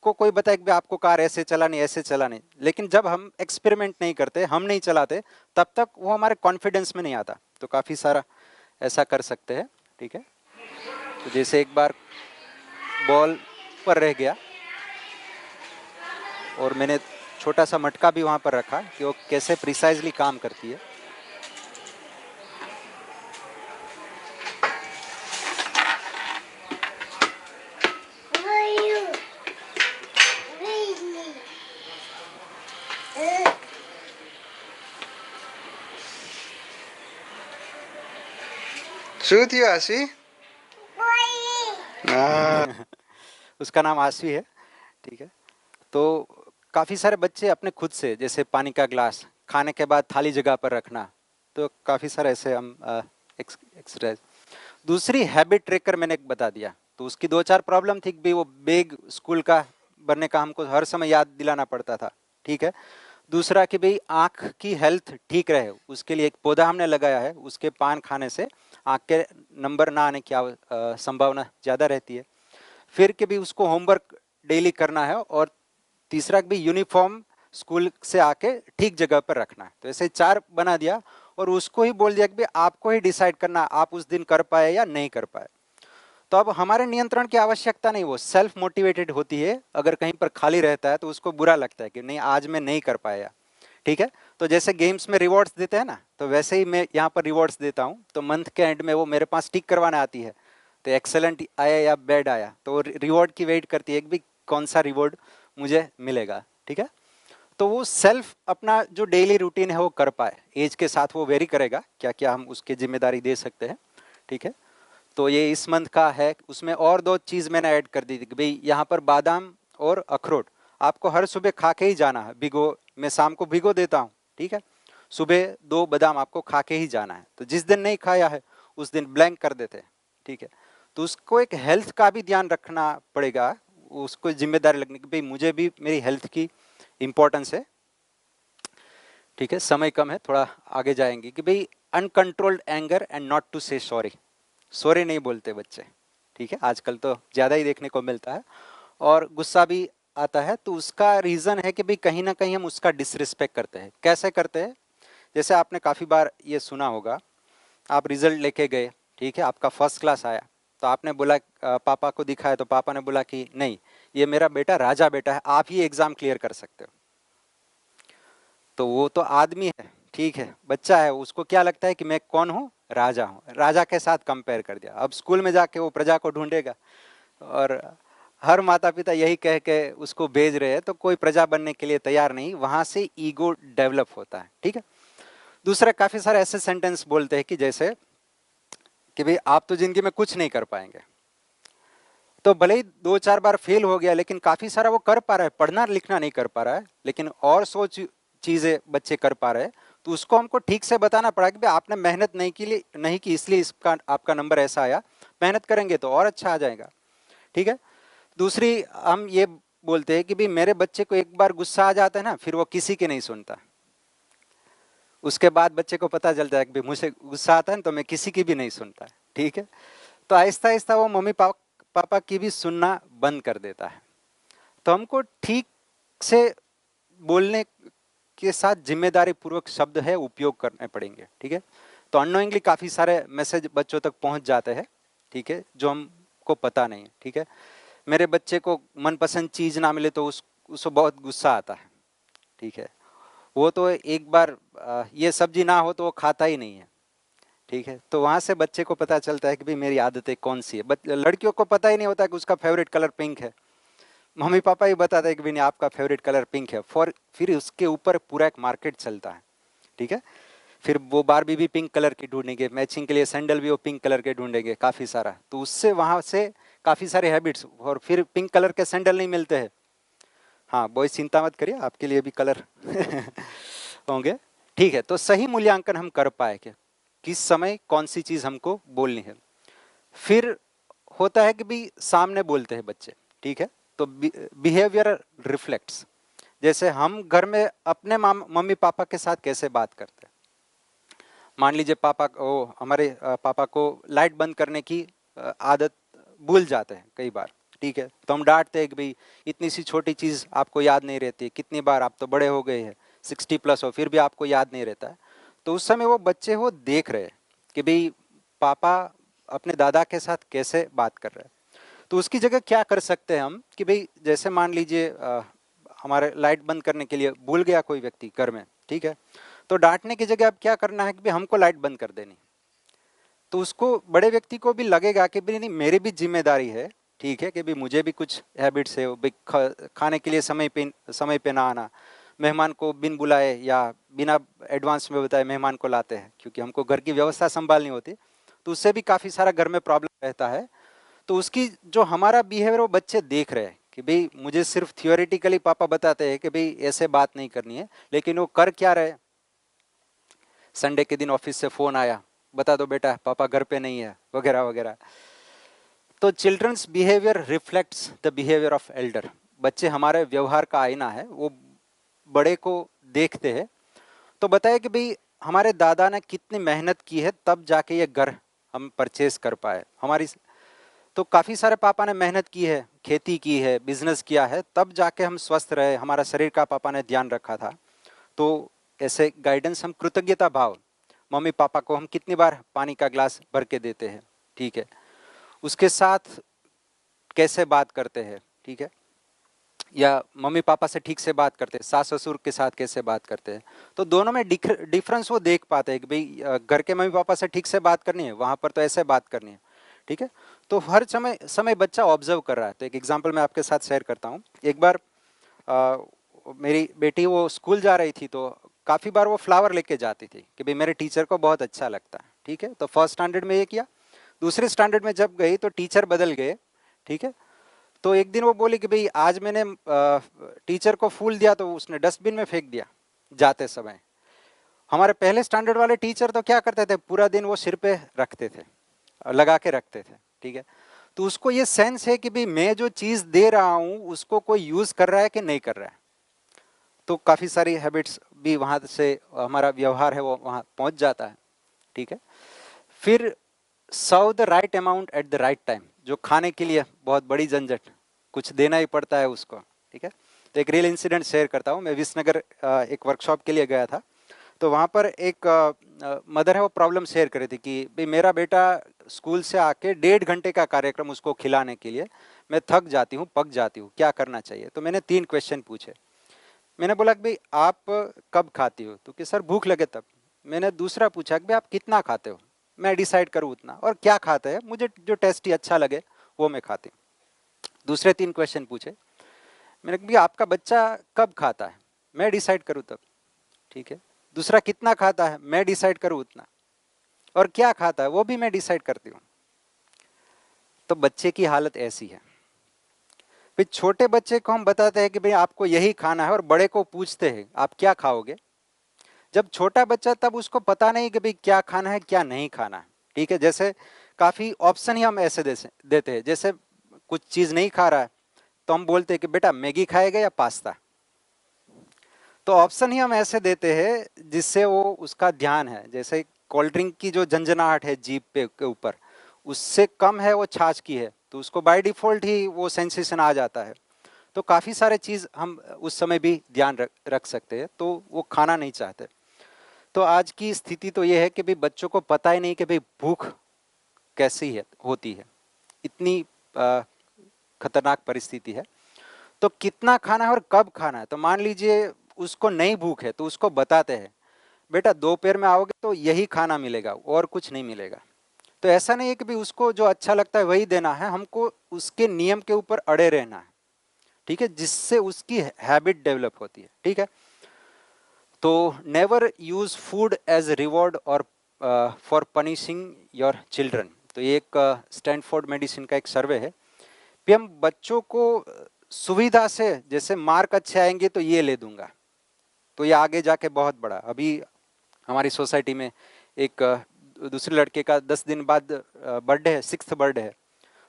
को कोई बताए कि आपको कार ऐसे चलानी ऐसे चलानी, लेकिन जब हम एक्सपेरिमेंट नहीं करते, हम नहीं चलाते, तब तक वो हमारे कॉन्फिडेंस में नहीं आता। तो काफ़ी सारा ऐसा कर सकते हैं, ठीक है। तो जैसे एक बार बॉल पर रह गया और मैंने छोटा सा मटका भी वहाँ पर रखा कि वो कैसे प्रिसाइजली काम करती है। શું થયું આશી? उसका नाम आशवी है, ठीक है। तो काफ़ी सारे बच्चे अपने खुद से, जैसे पानी का ग्लास खाने के बाद थाली जगह पर रखना, तो काफ़ी सारे ऐसे हम एक्सरसाइज। दूसरी हैबिट ट्रैकर मैंने एक बता दिया, तो उसकी 2-4 प्रॉब्लम थी कि भाई वो बैग स्कूल का भरने का हमको हर समय याद दिलाना पड़ता था, ठीक है। दूसरा कि भाई आँख की हेल्थ ठीक रहे, उसके लिए एक पौधा हमने लगाया है, उसके पान खाने से आँख के नंबर ना आने की संभावना ज़्यादा रहती है। फिर कि भी उसको होमवर्क डेली करना है, और तीसरा कि भी यूनिफॉर्म स्कूल से आके ठीक जगह पर रखना है। तो ऐसे 4 बना दिया और उसको ही बोल दिया कि भाई आपको ही डिसाइड करना आप उस दिन कर पाए या नहीं कर पाए। तो अब हमारे नियंत्रण की आवश्यकता नहीं, वो सेल्फ मोटिवेटेड होती है। अगर कहीं पर खाली रहता है तो उसको बुरा लगता है कि नहीं आज मैं नहीं कर पाया, ठीक है। तो जैसे गेम्स में रिवॉर्ड्स देते हैं ना, तो वैसे ही मैं यहाँ पर रिवॉर्ड्स देता हूँ। तो मंथ के एंड में वो मेरे पास टिक करवाने आती है, तो एक्सेलेंट आया या बैड आया, तो रिवॉर्ड की वेट करती है कि भी कौन सा रिवॉर्ड मुझे मिलेगा, ठीक है। तो वो सेल्फ अपना जो डेली रूटीन है वो कर पाए, एज के साथ वो वेरी करेगा क्या क्या हम उसकी जिम्मेदारी दे सकते हैं, ठीक है। तो ये इस मंथ का है। उसमें और 2 चीज़ मैंने ऐड कर दी थी कि भाई यहाँ पर बादाम और अखरोट आपको हर सुबह खा के ही जाना है, भिगो, मैं शाम को भिगो देता हूँ, ठीक है। सुबह 2 बादाम आपको खा के ही जाना है। तो जिस दिन नहीं खाया है उस दिन ब्लैंक कर देते हैं, ठीक है। तो उसको एक हेल्थ का भी ध्यान रखना पड़ेगा, उसको जिम्मेदारी लगने की भाई मुझे भी मेरी हेल्थ की इम्पोर्टेंस है, ठीक है। समय कम है, थोड़ा आगे जाएंगे कि भाई uncontrolled anger and not to say sorry, sorry नहीं बोलते बच्चे, ठीक है, आजकल तो ज़्यादा ही देखने को मिलता है। और गुस्सा भी आता है, तो उसका रीज़न है कि भाई कहीं ना कहीं हम उसका डिसरिस्पेक्ट करते हैं। कैसे करते हैं, जैसे आपने काफ़ी बार ये सुना होगा, आप रिजल्ट लेके गए, ठीक है, आपका फर्स्ट क्लास आया, तो आपने बोला पापा को दिखाया, तो पापा ने बोला कि नहीं ये मेरा बेटा राजा बेटा है, आप ही एग्ज़ाम क्लियर कर सकते हो। तो वो तो आदमी है, ठीक है, बच्चा है, उसको क्या लगता है कि मैं कौन हूँ, राजा हूँ, राजा के साथ कंपेयर कर दिया। अब स्कूल में जाके वो प्रजा को ढूंढेगा, और हर माता पिता यही कह के उसको भेज रहे हैं, तो कोई प्रजा बनने के लिए तैयार नहीं, वहां से ईगो डेवलप होता है। ठीक है। दूसरा, काफी सारे ऐसे सेंटेंस बोलते हैं कि जैसे कि भाई आप तो जिंदगी में कुछ नहीं कर पाएंगे, तो भले ही 2-4 बार फेल हो गया लेकिन काफी सारा वो कर पा रहा है, पढ़ना लिखना नहीं कर पा रहा है लेकिन और सोच चीजें बच्चे कर पा रहे हैं, तो उसको हमको ठीक से बताना पड़ा कि भाई आपने मेहनत नहीं की इसलिए इसका आपका नंबर ऐसा आया, मेहनत करेंगे तो और अच्छा आ जाएगा। ठीक है। दूसरी, हम ये बोलते हैं कि भाई मेरे बच्चे को एक बार गुस्सा आ जाता है ना, फिर वो किसी की नहीं सुनता। उसके बाद बच्चे को पता चलता है कि भाई मुझे गुस्सा आता है तो मैं किसी की भी नहीं सुनता। ठीक है। तो आहिस्ता आहिस्ता वो मम्मी पापा की भी सुनना बंद कर देता है। तो हमको ठीक से बोलने के साथ जिम्मेदारी पूर्वक शब्द है उपयोग करने पड़ेंगे। ठीक है। तो अननोइंगली काफी सारे मैसेज बच्चों तक पहुंच जाते हैं, ठीक है, जो हमको पता नहीं है। ठीक है। मेरे बच्चे को मनपसंद चीज ना मिले तो उसको बहुत गुस्सा आता है। ठीक है। वो तो एक बार ये सब्जी ना हो तो वो खाता ही नहीं है। ठीक है। तो वहां से बच्चे को पता चलता है कि भाई मेरी आदतें कौन सी है। लड़कियों को पता ही नहीं होता कि उसका फेवरेट कलर पिंक है, मम्मी पापा ही बताते हैं कि भाई आपका फेवरेट कलर पिंक है, फिर उसके ऊपर पूरा एक मार्केट चलता है। ठीक है। फिर वो बारबी भी पिंक कलर की ढूंढेंगे, मैचिंग के लिए सैंडल भी वो पिंक कलर के ढूंढेंगे काफी सारा, तो उससे वहां से काफी सारे हैबिट्स, और फिर पिंक कलर के सैंडल नहीं मिलते हैं। हाँ बॉयज चिंता मत करिए, आपके लिए भी कलर होंगे। ठीक है। तो सही मूल्यांकन हम कर पाए कि किस समय कौन सी चीज हमको बोलनी है। फिर होता है कि भी सामने बोलते हैं बच्चे। ठीक है। तो बिहेवियर रिफ्लेक्ट्स, जैसे हम घर में अपने मम्मी पापा के साथ कैसे बात करते हैं। मान लीजिए हमारे पापा को लाइट बंद करने की आदत भूल जाते हैं कई बार। ठीक है। तो हम डांटते हैं कि भाई इतनी सी छोटी चीज आपको याद नहीं रहती, कितनी बार आप तो बड़े हो गए हैं, 60+ हो, फिर भी आपको याद नहीं रहता है। तो उस समय वो बच्चे वो देख रहे हैं कि भाई पापा अपने दादा के साथ कैसे बात कर रहे हैं। तो उसकी जगह क्या कर सकते हैं हम कि भाई जैसे मान लीजिए हमारे लाइट बंद करने के लिए भूल गया कोई व्यक्ति घर में। ठीक है। तो डांटने की जगह अब क्या करना है कि भाई हमको लाइट बंद कर देनी। तो उसको, बड़े व्यक्ति को भी लगेगा कि भाई नहीं, मेरी भी जिम्मेदारी है। ठीक है। कि भाई मुझे भी कुछ हैबिट्स है, खाने के लिए समय पे ना आना, मेहमान को बिन बुलाए या बिना एडवांस में बताए मेहमान को लाते हैं, क्योंकि हमको घर की व्यवस्था संभालनी होती, तो उससे भी काफ़ी सारा घर में प्रॉब्लम रहता है। तो उसकी जो हमारा बिहेवियर वो बच्चे देख रहे हैं कि भाई मुझे सिर्फ थियोरेटिकली पापा बताते हैं कि भाई ऐसे बात नहीं करनी है, लेकिन वो कर क्या रहे। संडे के दिन ऑफिस से फोन आया, बता दो बेटा पापा घर पे नहीं है, वगैरह वगैरह। तो childrens behaviour reflects the behaviour of elder. बच्चे हमारे व्यवहार का आईना है, वो बड़े को देखते हैं। तो बताए कि भाई हमारे दादा ने कितनी मेहनत की है तब जाके ये घर हम परचेज कर पाए। हमारी तो काफ़ी सारे पापा ने मेहनत की है, खेती की है, बिजनेस किया है, तब जाके हम स्वस्थ रहे, हमारा शरीर का पापा ने ध्यान रखा था। तो ऐसे गाइडेंस, हम कृतज्ञता भाव, मम्मी पापा को हम कितनी बार पानी का ग्लास भर के देते हैं। ठीक है। उसके साथ कैसे बात करते हैं। ठीक है। या मम्मी पापा से ठीक से बात करते हैं, सास ससुर के साथ कैसे बात करते हैं। तो दोनों में डिफरेंस वो देख पाते हैं कि भाई घर के मम्मी पापा से ठीक से बात करनी है, वहाँ पर तो ऐसे बात करनी है। ठीक है। तो हर समय बच्चा ऑब्जर्व कर रहा है। तो एक एग्जांपल मैं आपके साथ शेयर करता हूँ। एक बार मेरी बेटी वो स्कूल जा रही थी, तो काफ़ी बार वो फ्लावर लेके जाती थी कि भाई मेरे टीचर को बहुत अच्छा लगता है। ठीक है। तो फर्स्ट स्टैंडर्ड में ये किया। दूसरे स्टैंडर्ड में जब गई तो टीचर बदल गए। ठीक है। तो एक दिन वो बोली कि भाई आज मैंने टीचर को फूल दिया तो उसने डस्टबिन में फेंक दिया जाते समय। हमारे पहले स्टैंडर्ड वाले टीचर तो क्या करते थे, पूरा दिन वो सिर पे रखते थे, लगा के रखते थे। ठीक है। तो उसको ये सेंस है कि भाई मैं जो चीज दे रहा हूं उसको कोई यूज कर रहा है कि नहीं कर रहा है। तो काफी सारी हैबिट्स भी वहां से, हमारा व्यवहार है वो वहां पहुंच जाता है। ठीक है। फिर serve the right amount at the right time. जो खाने के लिए बहुत बड़ी झंझट, कुछ देना ही पड़ता है उसको। ठीक है। तो एक रियल इंसिडेंट शेयर करता हूँ। मैं विसनगर एक वर्कशॉप के लिए गया था। तो वहाँ पर एक मदर है, वो प्रॉब्लम शेयर कर रही थी कि भाई मेरा बेटा स्कूल से आके 1.5 घंटे का कार्यक्रम उसको खिलाने के लिए, मैं थक जाती हूँ, पक जाती हूँ, क्या करना चाहिए। तो मैंने 3 क्वेश्चन पूछे। मैंने बोला कि भाई आप कब खाती हो, तो कि सर भूख लगे तब। मैंने दूसरा पूछा कि भाई आप कितना खाते हो। मैं डिसाइड करूँ उतना, और क्या खाते हैं मुझे जो टेस्टी अच्छा लगे वो मैं खाती हूँ। दूसरे 3 क्वेश्चन पूछे मैंने कि आपका बच्चा कब खाता है, मैं डिसाइड करूँ तब, ठीक है। दूसरा कितना खाता है, मैं डिसाइड करूँ उतना, और क्या खाता है वो भी मैं डिसाइड करती हूँ। तो बच्चे की हालत ऐसी है। फिर छोटे बच्चे को हम बताते हैं कि भाई आपको यही खाना है, और बड़े को पूछते हैं आप क्या खाओगे। जब छोटा बच्चा तब उसको पता नहीं कि भाई क्या खाना है क्या नहीं खाना है, ठीक है। जैसे काफी ऑप्शन ही हम ऐसे देते हैं, जैसे कुछ चीज नहीं खा रहा है तो हम बोलते हैं कि बेटा मैगी खाएगा या पास्ता। तो ऑप्शन ही हम ऐसे देते हैं जिससे वो उसका ध्यान है, जैसे कोल्ड ड्रिंक की जो झंझनाहट है जीभ पे के ऊपर उससे कम है वो छाछ की है, तो उसको बाय डिफॉल्ट ही वो सेंसेशन आ जाता है। तो काफ़ी सारे चीज़ हम उस समय भी ध्यान रख सकते हैं, तो वो खाना नहीं चाहते। तो आज की स्थिति तो ये है कि भाई बच्चों को पता ही नहीं कि भाई भूख कैसी है होती है, इतनी खतरनाक परिस्थिति है। तो कितना खाना है और कब खाना है, तो मान लीजिए उसको नहीं भूख है तो उसको बताते हैं बेटा दोपहर में आओगे तो यही खाना मिलेगा और कुछ नहीं मिलेगा। तो ऐसा नहीं है कि भाई उसको जो अच्छा लगता है वही देना है, हमको उसके नियम के ऊपर अड़े रहना है, ठीक है, जिससे उसकी हैबिट डेवलप होती है, ठीक है। तो never use food as reward और फॉर पनिशिंग योर चिल्ड्रन। तो ये एक स्टैनफोर्ड मेडिसिन का एक सर्वे है कि हम बच्चों को सुविधा से, जैसे मार्क अच्छे आएंगे तो ये ले दूंगा, तो ये आगे जाके बहुत बड़ा। अभी हमारी सोसाइटी में एक दूसरे लड़के का 10 दिन बाद बर्थडे है, 6th बर्थडे है,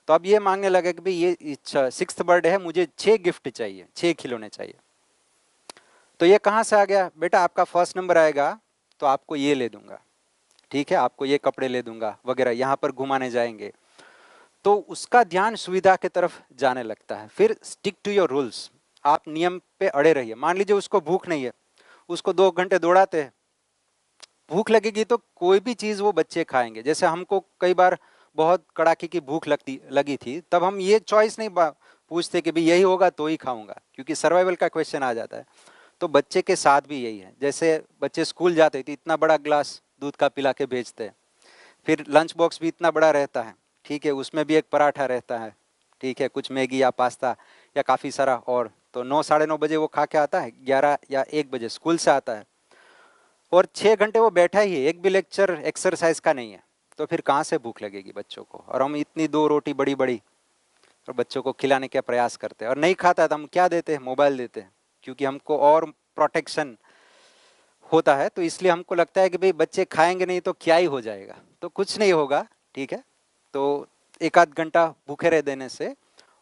तो अब ये मांगने लगा कि भाई ये 6th बर्थडे है, मुझे 6 गिफ्ट चाहिए, 6 खिलौने चाहिए। तो ये कहाँ से आ गया, बेटा आपका फर्स्ट नंबर आएगा तो आपको ये ले दूंगा, ठीक है, आपको ये कपड़े ले दूंगा वगैरह, यहाँ पर घुमाने जाएंगे। तो उसका ध्यान सुविधा की तरफ जाने लगता है। फिर स्टिक टू योर रूल्स, आप नियम पे अड़े रहिए। मान लीजिए उसको भूख नहीं है, उसको 2 घंटे दौड़ाते हैं, भूख लगेगी तो कोई भी चीज़ वो बच्चे खाएंगे। जैसे हमको कई बार बहुत कड़ाके की भूख लगी थी, तब हम ये चॉइस नहीं पूछते कि भाई यही होगा तो ही खाऊंगा, क्योंकि सर्वाइवल का क्वेश्चन आ जाता है। तो बच्चे के साथ भी यही है, जैसे बच्चे स्कूल जाते थे इतना बड़ा ग्लास दूध का पिला के भेजते हैं, फिर लंच बॉक्स भी इतना बड़ा रहता है, ठीक है, उसमें भी एक पराठा रहता है, ठीक है, कुछ मैगी या पास्ता या काफ़ी सारा और। तो 9 साढ़े 9 बजे वो खा के आता है, 11 या 1 बजे स्कूल से आता है, और 6 घंटे वो बैठा ही है, एक भी लेक्चर एक्सरसाइज का नहीं है। तो फिर कहाँ से भूख लगेगी बच्चों को। और हम इतनी 2 रोटी बड़ी बड़ी और बच्चों को खिलाने का प्रयास करते हैं, और नहीं खाता तो हम क्या देते हैं, मोबाइल देते हैं, क्योंकि हमको और प्रोटेक्शन होता है। तो इसलिए हमको लगता है कि भाई बच्चे खाएंगे नहीं तो क्या ही हो जाएगा, तो कुछ नहीं होगा, ठीक है। तो 1 आध घंटा भूखे रह देने से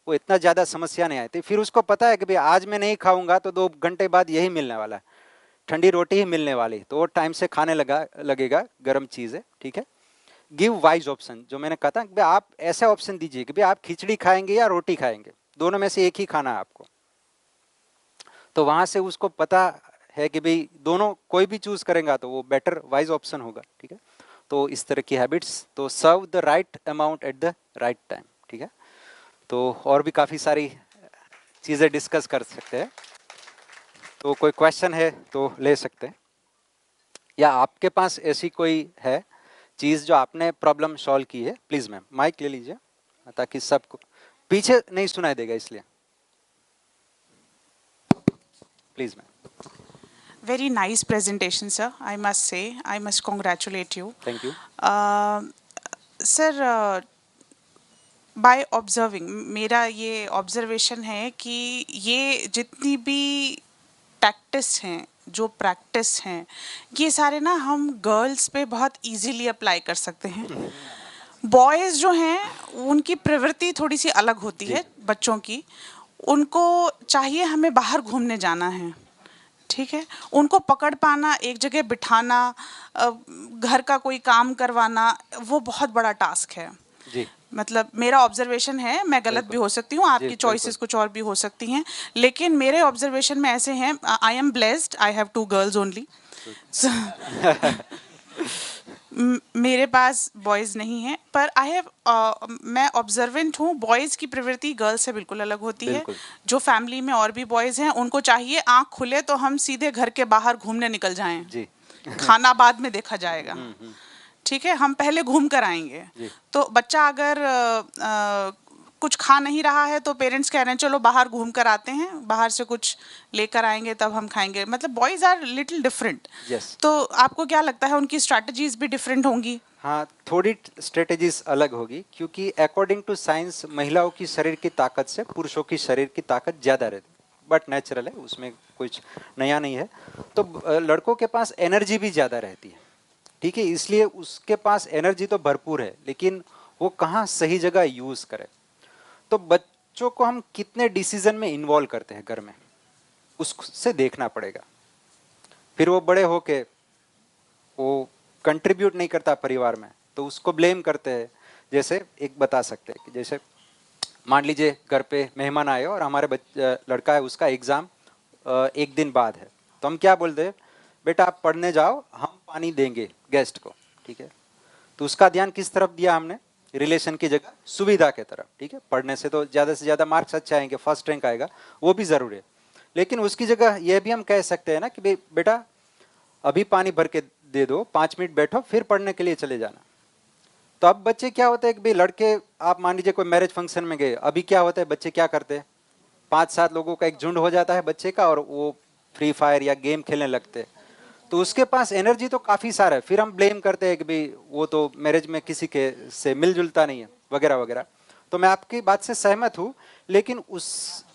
वो इतना ज़्यादा समस्या नहीं आती। फिर उसको पता है कि भाई आज मैं नहीं खाऊंगा तो 2 घंटे बाद यही मिलने वाला है, ठंडी रोटी ही मिलने वाली, तो वो टाइम से खाने लगेगा गर्म चीज़ें, ठीक है। गिव वाइज ऑप्शन, जो मैंने कहा था कि आप ऐसे ऑप्शन दीजिए कि भाई आप खिचड़ी खाएंगे या रोटी खाएंगे, दोनों में से एक ही खाना है आपको। तो वहाँ से उसको पता है कि भाई दोनों कोई भी चूज करेगा तो वो बेटर वाइज ऑप्शन होगा, ठीक है। तो इस तरह की हैबिट्स, तो serve the right amount at the right time, ठीक है। तो और भी काफ़ी सारी चीज़ें डिस्कस कर सकते हैं, तो कोई क्वेश्चन है तो ले सकते हैं, या आपके पास ऐसी कोई है चीज़ जो आपने प्रॉब्लम सॉल्व की है। प्लीज़ मैम माइक ले लीजिए ताकि सबको पीछे नहीं सुनाई देगा, इसलिए please ma'am. Very nice presentation, sir. I must say, I must congratulate you. Thank you. Sir, by observing, मेरा ये observation है कि ये जितनी भी टैक्टिस हैं, जो प्रैक्टिस हैं, ये सारे ना हम गर्ल्स पे बहुत इजीली अप्लाई कर सकते हैं। बॉयज़ जो हैं उनकी प्रवृत्ति थोड़ी सी अलग होती है बच्चों की, उनको चाहिए हमें बाहर घूमने जाना है, ठीक है, उनको पकड़ पाना, एक जगह बिठाना, घर का कोई काम करवाना, वो बहुत बड़ा टास्क है जी। मतलब मेरा ऑब्जर्वेशन है, मैं गलत भी हो सकती हूँ, आपकी चॉइसेस कुछ और भी हो सकती हैं, लेकिन मेरे ऑब्जर्वेशन में ऐसे हैं। I am blessed, I have 2 girls only. मेरे पास बॉयज़ नहीं हैं, पर आई हैव मैं ऑब्जर्वेंट हूँ, बॉयज़ की प्रवृत्ति गर्ल्स से बिल्कुल अलग होती है। जो फैमिली में और भी बॉयज़ हैं, उनको चाहिए आँख खुले तो हम सीधे घर के बाहर घूमने निकल जाएं, जी। खाना बाद में देखा जाएगा, ठीक है, हम पहले घूम कर आएंगे। जी। तो बच्चा अगर कुछ खा नहीं रहा है तो पेरेंट्स कह रहे हैं चलो बाहर घूम कर आते हैं, बाहर से कुछ लेकर आएंगे तब हम खाएंगे। मतलब boys are little different. Yes. तो आपको क्या लगता है उनकी स्ट्रैटेजीज भी डिफरेंट होंगी? हाँ, थोड़ी स्ट्रेटेजीज अलग होगी, क्योंकि अकॉर्डिंग टू साइंस महिलाओं की शरीर की ताकत से पुरुषों की शरीर की ताकत ज़्यादा रहती है, बट नेचुरल है, उसमें कुछ नया नहीं है। तो लड़कों के पास एनर्जी भी ज़्यादा रहती है, ठीक है, इसलिए उसके पास एनर्जी तो भरपूर है, लेकिन वो कहाँ सही जगह यूज़ करे। तो बच्चों को हम कितने डिसीजन में इन्वॉल्व करते हैं घर में, उससे देखना पड़ेगा। फिर वो बड़े होके वो कंट्रीब्यूट नहीं करता परिवार में तो उसको ब्लेम करते हैं। जैसे एक बता सकते हैं कि जैसे मान लीजिए घर पे मेहमान आए और हमारे लड़का है, उसका एग्ज़ाम एक दिन बाद है, तो हम क्या बोलते हैं, बेटा आप पढ़ने जाओ, हम पानी देंगे गेस्ट को, ठीक है। तो उसका ध्यान किस तरफ दिया हमने, रिलेशन की जगह सुविधा के तरफ, ठीक है। पढ़ने से तो ज़्यादा से ज़्यादा मार्क्स अच्छे आएंगे, फर्स्ट रैंक आएगा, वो भी ज़रूरी है, लेकिन उसकी जगह यह भी हम कह सकते हैं ना कि बेटा अभी पानी भर के दे दो, 5 मिनट बैठो, फिर पढ़ने के लिए चले जाना। तो अब बच्चे क्या होता है कि भाई लड़के, आप मान लीजिए कोई मैरिज फंक्शन में गए, अभी क्या होता है बच्चे क्या करते हैं, 5-7 लोगों का एक झुंड हो जाता है बच्चे का, और वो फ्री फायर या गेम खेलने लगते हैं। तो उसके पास एनर्जी तो काफ़ी सारा है, फिर हम ब्लेम करते हैं कि भाई वो तो मैरिज में किसी के से मिलजुलता नहीं है, वगैरह वगैरह। तो मैं आपकी बात से सहमत हूँ, लेकिन उस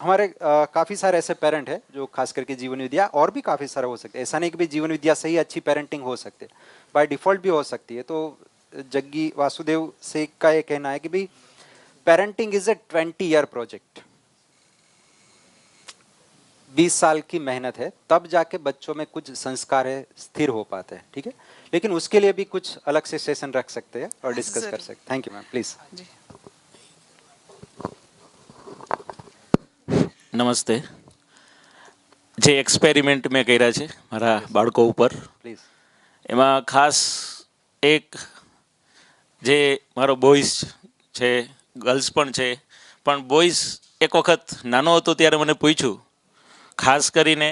हमारे काफ़ी सारे ऐसे पेरेंट हैं जो खास करके जीवन विद्या, और भी काफ़ी सारे हो सकते हैं, ऐसा नहीं कि भाई जीवन विद्या से ही अच्छी पेरेंटिंग हो सकती है, बाय डिफ़ॉल्ट भी हो सकती है। तो जग्गी वासुदेव से का ये कहना है कि भाई parenting is a 20-year project, 20 साल की मेहनत है, तब जाके बच्चों में कुछ संस्कार है स्थिर हो पाते हैं, ठीक है। लेकिन उसके लिए भी कुछ अलग से सेशन रख सकते हैं और डिस्कस कर सकते हैं। Thank you ma'am, please. जी। નમસ્તે. જે એક્સપેરિમેન્ટ મેં કર્યા છે મારા બાળકો ઉપર, પ્લીઝ। એમાં ખાસ એક જે મારો બોಯ್સ છે, ગર્લ્સ પણ છે, પણ બોಯ್સ એક વખત નાનો હતો ત્યારે મને પૂછ્યું, ખાસ કરીને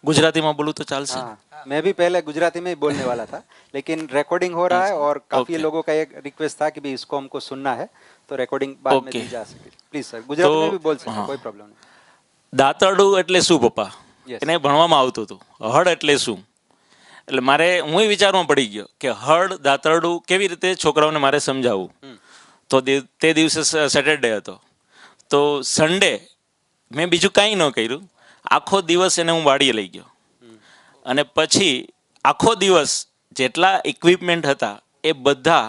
ગુજરાતીમાં બોલું તો ચાલશે? हाँ, मैं भी पहले गुजराती में ही बोलने वाला था, लेकिन रिकॉर्डिंग हो रहा है और काफी ओके। लोगों का एक रिक्वेस्ट था कि भी इसको हमको सुनना है, तो रिकॉर्डिंग बाद में ओके। दी जा सके। प्लीज सर, गुजराती तो में भी बोल सकते हैं, हाँ। कोई प्रॉब्लम नहीं। દાંતરડું એટલે શું પપ્પા? Yes. એને ભણવામાં આવતું હતું. હળ એટલે શું? એટલે મારે હું વિચારવા પડી ગયો કે હળ દાંતરડું કેવી રીતે છોકરાઓને મારે સમજાવવું. તો તે દિવસે સેટરડે હતો, તો સન્ડે મેં બીજું કાંઈ ન કર્યું, આખો દિવસ એને હું વાડીએ લઈ ગયો, અને પછી આખો દિવસ જેટલા ઇક્વિપમેન્ટ હતા એ બધા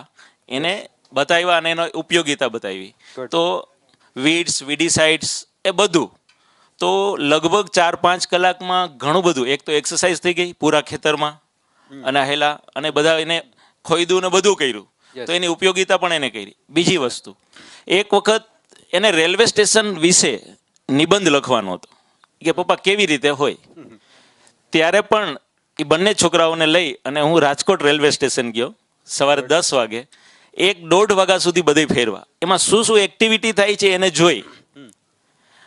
એને બતાવ્યા અને એનો ઉપયોગિતા બતાવી. Good. તો વીડ્સ, વીડીસાઇડ્સ એ બધું, તો લગભગ 4-5 કલાકમાં ઘણું બધું, એક તો એક્સરસાઇઝ થઈ ગઈ પૂરા ખેતરમાં અને હેલા, અને બધા એને ખોઈદું ને બધું કર્યું, Yes. તો એની ઉપયોગિતા પણ એને કરી. બીજી વસ્તુ, એક વખત એને રેલવે સ્ટેશન વિશે નિબંધ લખવાનો હતો કે પપ્પા કેવી રીતે હોય, ત્યારે પણ એ બંને છોકરાઓને લઈ અને હું રાજકોટ રેલવે સ્ટેશન ગયો સવારે 10 વાગે, 1-1.5 વાગ્યા સુધી બધે ફેરવા, એમાં શું શું એક્ટિવિટી થાય છે એને જોઈ,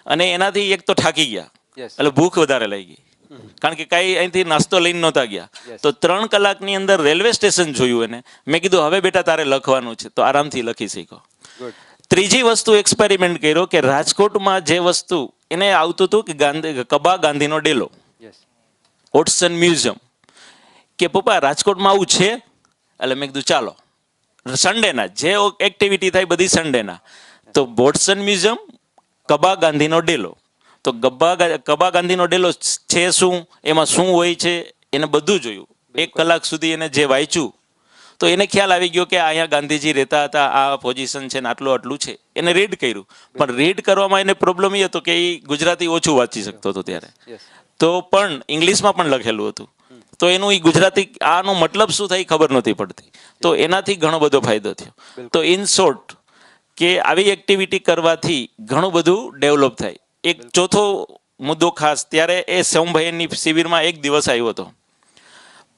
અને એનાથી એક તો થાકી ગયા, Yes. એટલે ભૂખ વધારે લાગી, કારણ કે કાંઈ અહીંથી નાસ્તો લઈને નહોતા ગયા. Yes. તો 3 કલાકની અંદર રેલવે સ્ટેશન જોયું એને. મેં કીધું હવે બેટા તારે લખવાનું છે, તો આરામથી લખી શીખો. ગુડ। ત્રીજી વસ્તુ એક્સપેરિમેન્ટ કર્યો કે રાજકોટમાં જે વસ્તુ એને આવતું હતું કે કબા ગાંધીનો ડેલો, યસ। વોટસન મ્યુઝિયમ, કે પપ્પા રાજકોટમાં આવું છે? એટલે મેં કીધું ચાલો સન્ડેના જે એક્ટિવિટી થાય બધી સન્ડેના. તો વોટસન મ્યુઝિયમ, કબા ગાંધીનો ડેલો. તો કબા ગાંધીનો ડેલો છે શું, એમાં શું હોય છે, એને બધું જોયું. 1 કલાક સુધી એને જે વાંચ્યું તો એને ખ્યાલ આવી ગયો કે અહીંયા ગાંધીજી રહેતા હતા, આ પોઝિશન છે ને આટલું છે. એને રીડ કર્યું, પણ રીડ કરવામાં એને પ્રોબ્લેમ એ હતો કે એ ગુજરાતી ઓછું વાંચી શકતો હતો ત્યારે, યસ। તો પણ ઇંગ્લિશમાં પણ લખેલું હતું, તો એનું એ ગુજરાતી આનો મતલબ શું થાય ખબર નહોતી પડતી. તો એનાથી ઘણો બધો ફાયદો થયો. તો ઇન શોર્ટ કે આવી એક્ટિવિટી કરવાથી ઘણું બધું ડેવલપ થાય. એક ચોથો મુદ્દો ખાસ, ત્યારે એ સોમભાઈની શિબિરમાં એક દિવસ આવ્યો હતો,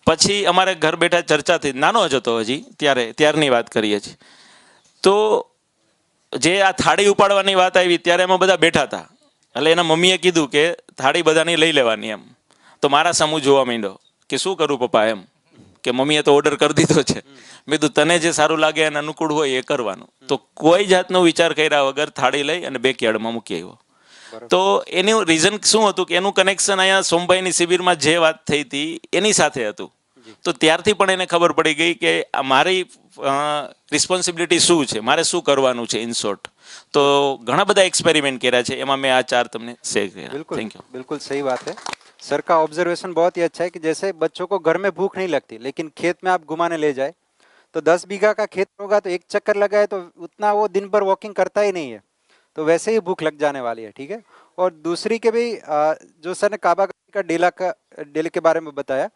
પછી અમારે ઘર બેઠા ચર્ચા થઈ, નાનો જ હતો હજી ત્યારની વાત કરીએ છીએ. તો જે આ થાળી ઉપાડવાની વાત આવી ત્યારે એમાં બધા બેઠા હતા, એટલે એના મમ્મીએ કીધું કે થાળી બધાની લઈ લેવાની એમ. તો મારા સામું જોવા માંડ્યો કે શું કરું પપ્પા એમ, કે મમ્મીએ તો ઓર્ડર કરી દીધો છે. મેં કીધું તને જે સારું લાગે એને અનુકૂળ હોય એ કરવાનું. તો કોઈ જાતનો વિચાર કર્યા વગર થાળી લઈ અને બેકયાર્ડમાં મૂકી આવ્યો. તો એનું રીઝન શું હતું કે એનું કનેક્શન અહીંયા સોમભાઈની શિબિરમાં જે વાત થઈ હતી એની સાથે હતું. તો ત્યારથી પણ એને ખબર પડી ગઈ કે આ મારી રિસ્પોન્સિબિલિટી શું છે, મારે શું કરવાનું છે ઇન શોર્ટ. तो घना बदा एक्सपेरिमेंट करा है, एमा मैं आ 4 तुमने शेयर किया. बिल्कुल, थैंक यू. बिल्कुल सही बात है. सर का ऑब्जर्वेशन बहुत ही अच्छा है कि जैसे बच्चों को घर में भूख नहीं लगती, लेकिन खेत में आप घुमाने ले जाए तो 10 बीघा का खेत होगा तो एक चक्कर लगाए तो उतना वो दिन भर वॉकिंग करता ही नहीं है, तो वैसे ही भूख लग जाने वाली है. ठीक है. और दूसरी के भी जो सर ने काबा का डेले के बारे में बताया,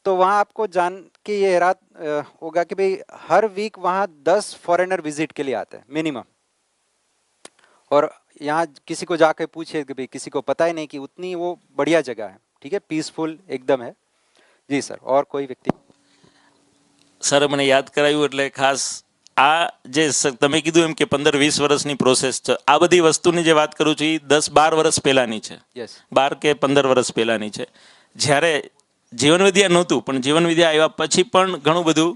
तो वहाँ आपको जान के ये हैरान होगा कि भाई हर वीक वहाँ 10 फॉरेनर विजिट के लिए आते हैं मिनिमम. और यहाँ किसी को जाके पूछे कि भाई किसी को पता ही नहीं कि उतनी वो बढ़िया जगह है. ठीक है, पीसफुल एकदम है. जी सर, और कोई व्यक्ति? સર મને યાદ કરાયું એટલે ખાસ આ જે તમે કીધું એમ કે 15-20 વર્ષની પ્રોસેસ છે, આ બધી વસ્તુની જે વાત કરું છું એ 10-12 વર્ષ પહેલાની છે. Yes. 12 કે 15 વર્ષ પહેલાની છે, જ્યારે જીવન વિદ્યા નહોતું. પણ જીવન વિદ્યા આવ્યા પછી પણ ઘણું બધું,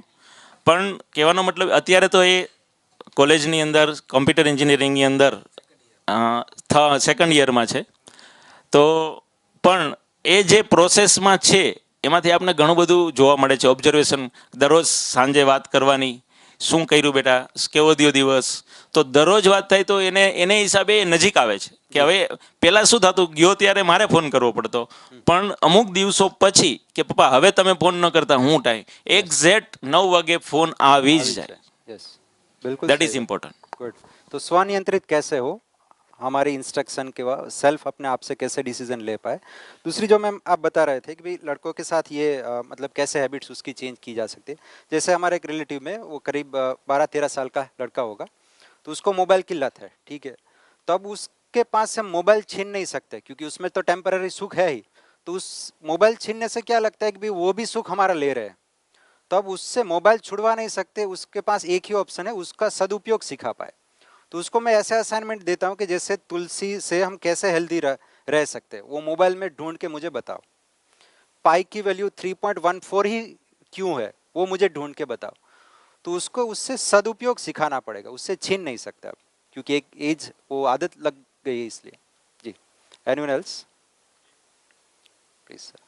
પણ કહેવાનો મતલબ અત્યારે તો એ કોલેજની અંદર કોમ્પ્યુટર એન્જિનિયરિંગની અંદર સેકન્ડ યરમાં છે. તો પણ એ જે પ્રોસેસમાં છે એમાંથી આપણે ઘણું બધું જોવા મળે છે. ઓબ્ઝર્વેશન, દરરોજ સાંજે વાત કરવાની, શું કર્યું બેટા, કેવો દિયો દિવસ. તો દરરોજ વાત થાય તો એને હિસાબે એ નજીક આવે છે કે હવે પહેલાં શું થતું, ગયો ત્યારે મારે ફોન કરવો પડતો, પણ અમુક દિવસો પછી કે પપ્પા હવે તમે ફોન ન કરતા હું ટાઈમ એક્ઝેક્ટ 9 વાગે ફોન આવી જ જાય. यस, बिल्कुल. That is important. गुड. तो स्वनियंत्रित कैसे हो, हमारी इंस्ट्रक्शन के बाद सेल्फ अपने आप से कैसे डिसीजन ले पाए. दूसरी जो मैम आप बता रहे थे कि भाई लड़कों के साथ ये मतलब कैसे हैबिट्स उसकी चेंज की जा सकती है. जैसे हमारे एक रिलेटिव में वो करीब 12-13 साल का लड़का होगा, तो उसको मोबाइल की लत है. ठीक है, तब उसके पास से हम मोबाइल छीन नहीं सकते क्योंकि उसमें तो टेम्पररी सुख है ही. तो उस मोबाइल छीनने से क्या लगता है कि भाई वो भी सुख हमारा ले रहे हैं, तब उससे मोबाइल छुड़वा नहीं सकते. उसके पास एक ही ऑप्शन है, उसका सदुपयोग सिखा पाए. तो उसको मैं ऐसे असाइनमेंट देता हूँ कि जैसे तुलसी से हम कैसे हेल्दी रह सकते हैं, वो मोबाइल में ढूंढ के मुझे बताओ. पाई की वैल्यू 3.14 ही क्यों है, वो मुझे ढूंढ के बताओ. तो उसको उससे सदुपयोग सिखाना पड़ेगा, उससे छीन नहीं सकते आप, क्योंकि एक एज वो आदत लग गई है इसलिए. जी, एनीवन एल्स प्लीज सर.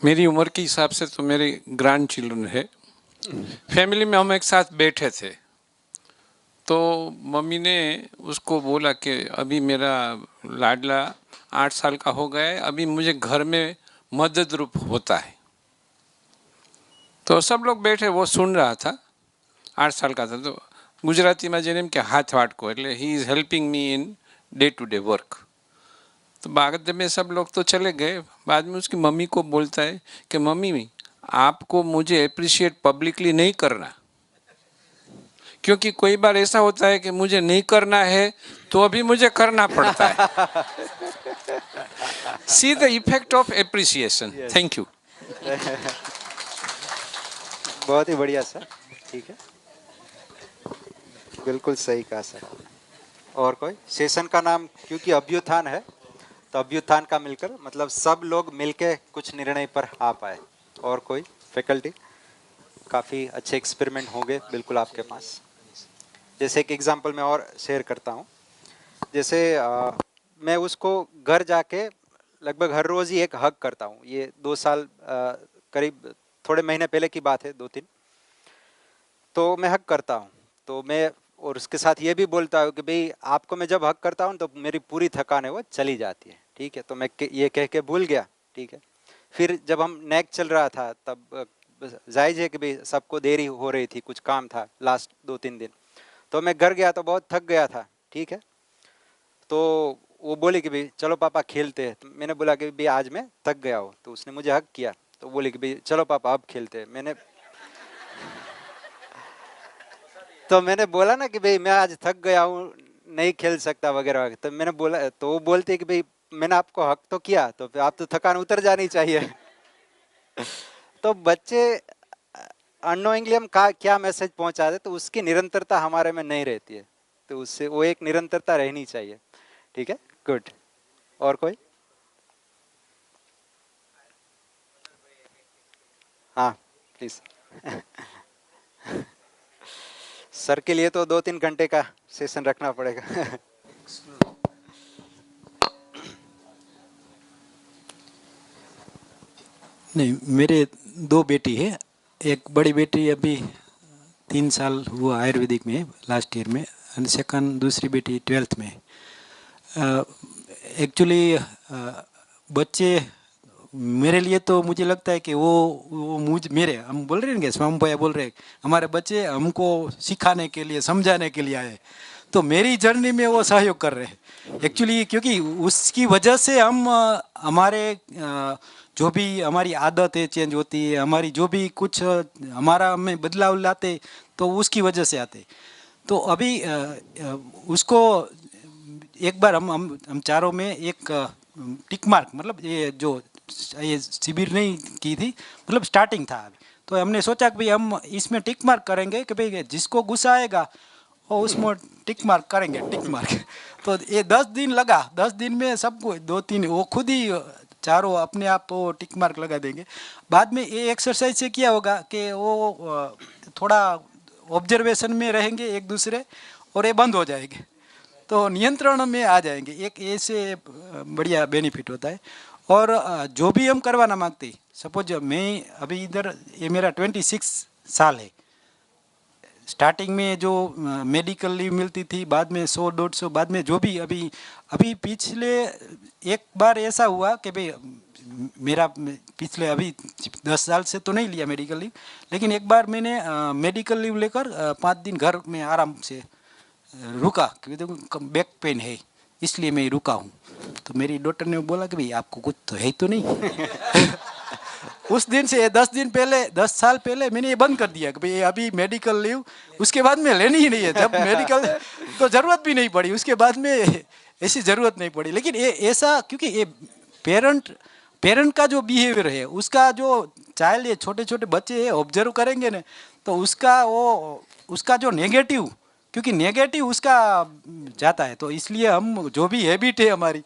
मेरी उम्र के हिसाब से तो मेरे ग्रैंड चिल्ड्रन है. फैमिली में हम एक साथ बैठे थे तो मम्मी ने उसको बोला कि अभी मेरा लाडला 8 साल का हो गया है, अभी मुझे घर में मदद रूप होता है. तो सब लोग बैठे, वो सुन रहा था. 8 साल का था. तो गुजराती में जेने के हाथ वाटको એટલે he is helping me in day to day work. तो बाद में सब लोग तो चले गए. बाद में उसकी मम्मी को बोलता है कि मम्मी आपको मुझे अप्रिशिएट पब्लिकली नहीं करना, क्योंकि कोई बार ऐसा होता है कि मुझे नहीं करना है तो अभी मुझे करना पड़ता है. See the effect of appreciation. Thank you. बहुत ही बढ़िया सर. ठीक है, बिल्कुल सही कहा सर. और कोई सेशन का नाम क्योंकि अभ्युत्थान है, तो अभ्युत्थान का मिलकर मतलब सब लोग मिलके कुछ निर्णय पर आ पाए. और कोई फैकल्टी? काफ़ी अच्छे एक्सपेरिमेंट होंगे बिल्कुल आपके पास. जैसे एक एग्जांपल मैं और शेयर करता हूँ. जैसे मैं उसको घर जाके लगभग हर रोज़ ही एक हग करता हूँ. ये 2 साल करीब थोड़े महीने पहले की बात है, 2-3. तो मैं हग करता हूँ, तो मैं और उसके साथ ये भी बोलता हूँ कि भाई आपको मैं जब हक करता हूँ तो मेरी पूरी थकान है वो चली जाती है. ठीक है, तो मैं ये कह के भूल गया. ठीक है, फिर जब हम नेक चल रहा था तब जायज़ है कि भाई सबको देरी हो रही थी, कुछ काम था लास्ट 2-3 दिन. तो मैं घर गया तो बहुत थक गया था. ठीक है, तो वो बोली कि भाई चलो पापा खेलते हैं. तो मैंने बोला कि भाई आज मैं थक गया हूँ. तो उसने मुझे हक किया, तो बोली कि भाई चलो पापा अब खेलते हैं. तो मैंने बोला ना कि भाई मैं आज थक गया हूँ, नहीं खेल सकता वगैरह वगैरह. तो मैंने बोला, तो वो बोलते कि भाई मैंने आपको हक तो किया, तो फिर आप तो थकान उतर जानी चाहिए. तो बच्चे अननोइंगली हम क्या मैसेज पहुंचा दे, तो उसकी निरंतरता हमारे में नहीं रहती है. तो उससे वो एक निरंतरता रहनी चाहिए। ठीक है, गुड। और कोई? हाँ प्लीज। सर के लिए तो 2-3 घंटे का सेशन रखना पड़ेगा। नहीं, मेरे 2 बेटी है। एक बड़ी बेटी अभी 3 साल हुआ आयुर्वेदिक में लास्ट ईयर में, एंड सेकंड दूसरी बेटी 12th में। एक्चुअली बच्चे मेरे लिए तो मुझे लगता है कि वो मेरे हम बोल रहे हैं कि स्वामी भैया बोल रहे हैं हमारे बच्चे हमको सिखाने के लिए समझाने के लिए आए, तो मेरी जर्नी में वो सहयोग कर रहे हैं एक्चुअली, क्योंकि उसकी वजह से हम हमारे जो भी हमारी आदत है चेंज होती है, हमारी जो भी कुछ हमारा में बदलाव लाते तो उसकी वजह से आते। तो अभी उसको एक बार हम चारों में एक टिक मार्क, मतलब ये शिविर नहीं की थी, मतलब स्टार्टिंग था अभी, तो हमने सोचा कि भाई हम इसमें टिक मार्क करेंगे कि भाई जिसको गुस्सा आएगा वो उसमें टिक मार्क करेंगे, टिक मार्क। तो ये 10 दिन लगा, 10 दिन में सबको 2-3 वो खुद ही चारों अपने आप वो टिक मार्क लगा देंगे। बाद में ये एक्सरसाइज से किया होगा कि वो थोड़ा ऑब्जर्वेशन में रहेंगे एक दूसरे, और ये बंद हो जाएंगे तो नियंत्रण में आ जाएंगे। एक ऐसे बढ़िया बेनिफिट होता है। और जो भी हम करवाना मांगते, सपोज मैं अभी इधर ये मेरा 26 साल है, स्टार्टिंग में जो मेडिकल लीव मिलती थी, बाद में 100-150, बाद में जो भी अभी पिछले एक बार ऐसा हुआ कि भाई मेरा पिछले अभी 10 साल से तो नहीं लिया मेडिकल लीव, लेकिन एक बार मैंने मेडिकल लीव लेकर 5 दिन घर में आराम से रुका, क्योंकि देखो बैक पेन है इसलिए मैं रुका हूँ। तो मेरी डॉक्टर ने बोला कि भाई आपको कुछ तो है तो नहीं। उस दिन से 10 दिन पहले, 10 साल पहले मैंने ये बंद कर दिया कि भाई अभी मेडिकल लीव उसके बाद में लेनी ही नहीं है। जब मेडिकल तो ज़रूरत भी नहीं पड़ी, उसके बाद में ऐसी ज़रूरत नहीं पड़ी। लेकिन ये ऐसा, क्योंकि ये पेरेंट का जो बिहेवियर है, उसका जो चाइल्ड है, छोटे छोटे बच्चे हैं, ऑब्जर्व करेंगे ना, तो उसका जो नेगेटिव, क्योंकि नेगेटिव उसका जाता है, तो इसलिए हम जो भी हैबिट है हमारी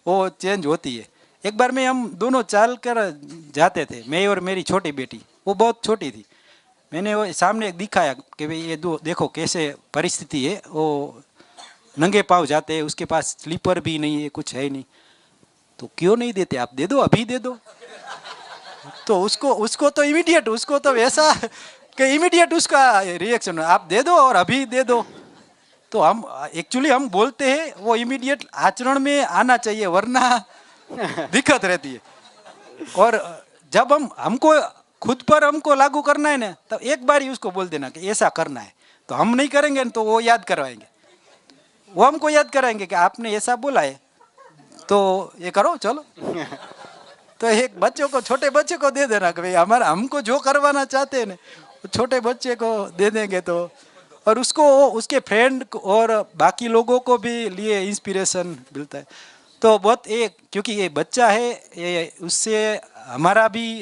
वो चेंज होती है। एक बार में हम दोनों चल कर जाते थे, मैं और मेरी छोटी बेटी, वो बहुत छोटी थी। मैंने वो सामने दिखाया कि भाई ये देखो कैसे परिस्थिति है, वो नंगे पाँव जाते हैं, उसके पास स्लीपर भी नहीं है, कुछ है नहीं। तो क्यों नहीं देते आप, दे दो, अभी दे दो। तो उसको तो इमीडिएट, उसको तो वैसा कि इमीडिएट उसका रिएक्शन, आप दे दो और अभी दे दो। तो हम एक्चुअली हम बोलते हैं, वो इमीडिएट आचरण में आना चाहिए, वरना दिक्कत रहती है। और जब हमको खुद पर हमको लागू करना है ना, तब एक बार ही उसको बोल देना कि ऐसा करना है, तो हम नहीं करेंगे तो वो याद करवाएंगे, वो हमको याद कराएंगे कि आपने ऐसा बोला है तो ये करो, चलो। तो एक बच्चों को, छोटे बच्चे को दे देना कि भाई हमको जो करवाना चाहते हैं ना, छोटे बच्चे को दे देंगे तो, और उसको उसके फ्रेंड और बाकी लोगों को भी लिए इंस्पिरेशन मिलता है। तो बहुत क्योंकि ये बच्चा है, ये उससे हमारा भी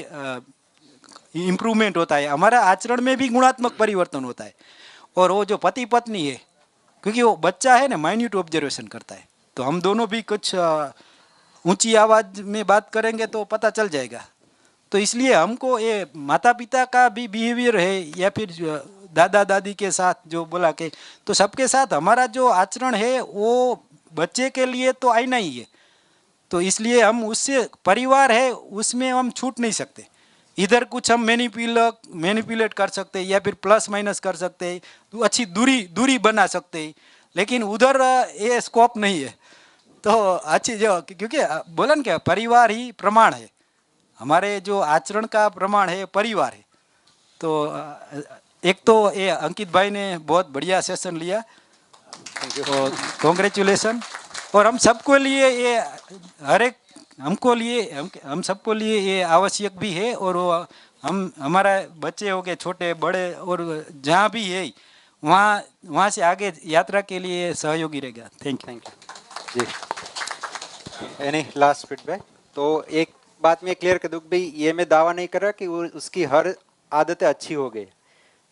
इम्प्रूवमेंट होता है, हमारा आचरण में भी गुणात्मक परिवर्तन होता है। और वो जो पति पत्नी है, क्योंकि वो बच्चा है ना, माइन्यूट ऑब्जर्वेशन करता है, तो हम दोनों भी कुछ ऊंची आवाज़ में बात करेंगे तो पता चल जाएगा। तो इसलिए हमको ये माता पिता का भी बिहेवियर है, या फिर दादा दादी के साथ जो बोला के, तो सबके साथ हमारा जो आचरण है वो बच्चे के लिए तो आईना ही है। तो इसलिए हम उससे, परिवार है उसमें हम छूट नहीं सकते। इधर कुछ हम मैनिपुलेट कर सकते हैं, या फिर प्लस माइनस कर सकते हैं, तो अच्छी दूरी बना सकते हैं, लेकिन उधर ये स्कोप नहीं है। तो अच्छी जो, क्योंकि बोला ना क्या, परिवार ही प्रमाण है, हमारे जो आचरण का प्रमाण है परिवार है। तो एक तो ये अंकित भाई ने बहुत बढ़िया सेशन लिया, तो कॉन्ग्रेचुलेसन। और हम सबको लिए ये हम सबको लिए ये आवश्यक भी है। और हमारा बच्चे हो गए छोटे बड़े, और जहाँ भी है वहाँ से आगे यात्रा के लिए सहयोगी रहेगा। थैंक यू जी। Any last feedback? तो एक बात मैं क्लियर कर दूँ भाई, ये मैं दावा नहीं कर रहा कि उसकी हर आदतें अच्छी हो गई,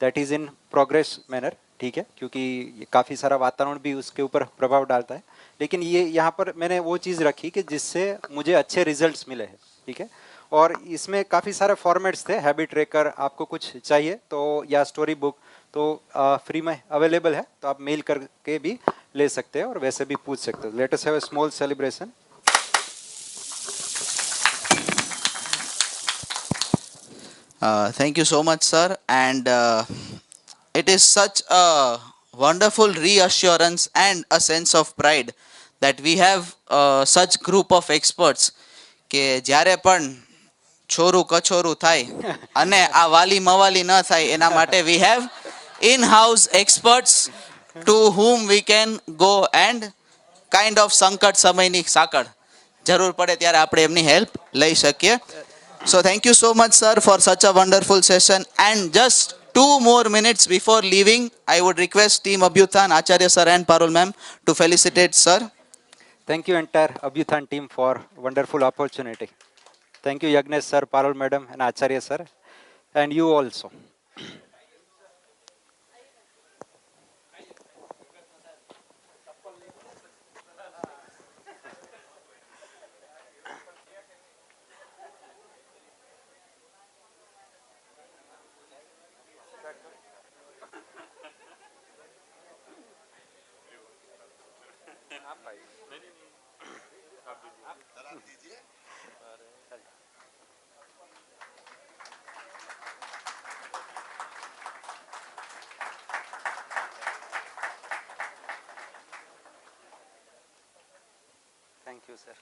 that is in progress manner. ठीक है, क्योंकि ये काफ़ी सारा वातावरण भी उसके ऊपर प्रभाव डालता है, लेकिन ये यहाँ पर मैंने वो चीज़ रखी कि जिससे मुझे अच्छे रिजल्ट्स मिले हैं, ठीक है। और इसमें काफ़ी सारे फॉर्मेट्स थे, हैबिट ट्रैकर, आपको कुछ चाहिए तो, या स्टोरी बुक, तो फ्री में अवेलेबल है, तो आप मेल करके भी ले सकते हैं और वैसे भी पूछ सकते हो। Late us have a small celebration. Thank you so much, sir. And it is such a wonderful reassurance and a sense of pride that we have such group of experts કે જ્યારે પણ છોરું કછોરું થાય અને આ વાલી મવાલી ન થાય એના માટે we have in-house experts to whom we can go and kind of સંકટ સમયની સાકળ જરૂર પડે ત્યારે આપણે એમની હેલ્પ લઈ શકીએ. So thank you so much, sir, for such a wonderful session. And just 2 more minutes before leaving, I would request Team Abhyuthan, Acharya sir and Parul ma'am to felicitate sir. Thank you entire Abhyuthan team for wonderful opportunity. Thank you Yagnesh sir, Parul madam and Acharya sir, and you also. Thank you sir.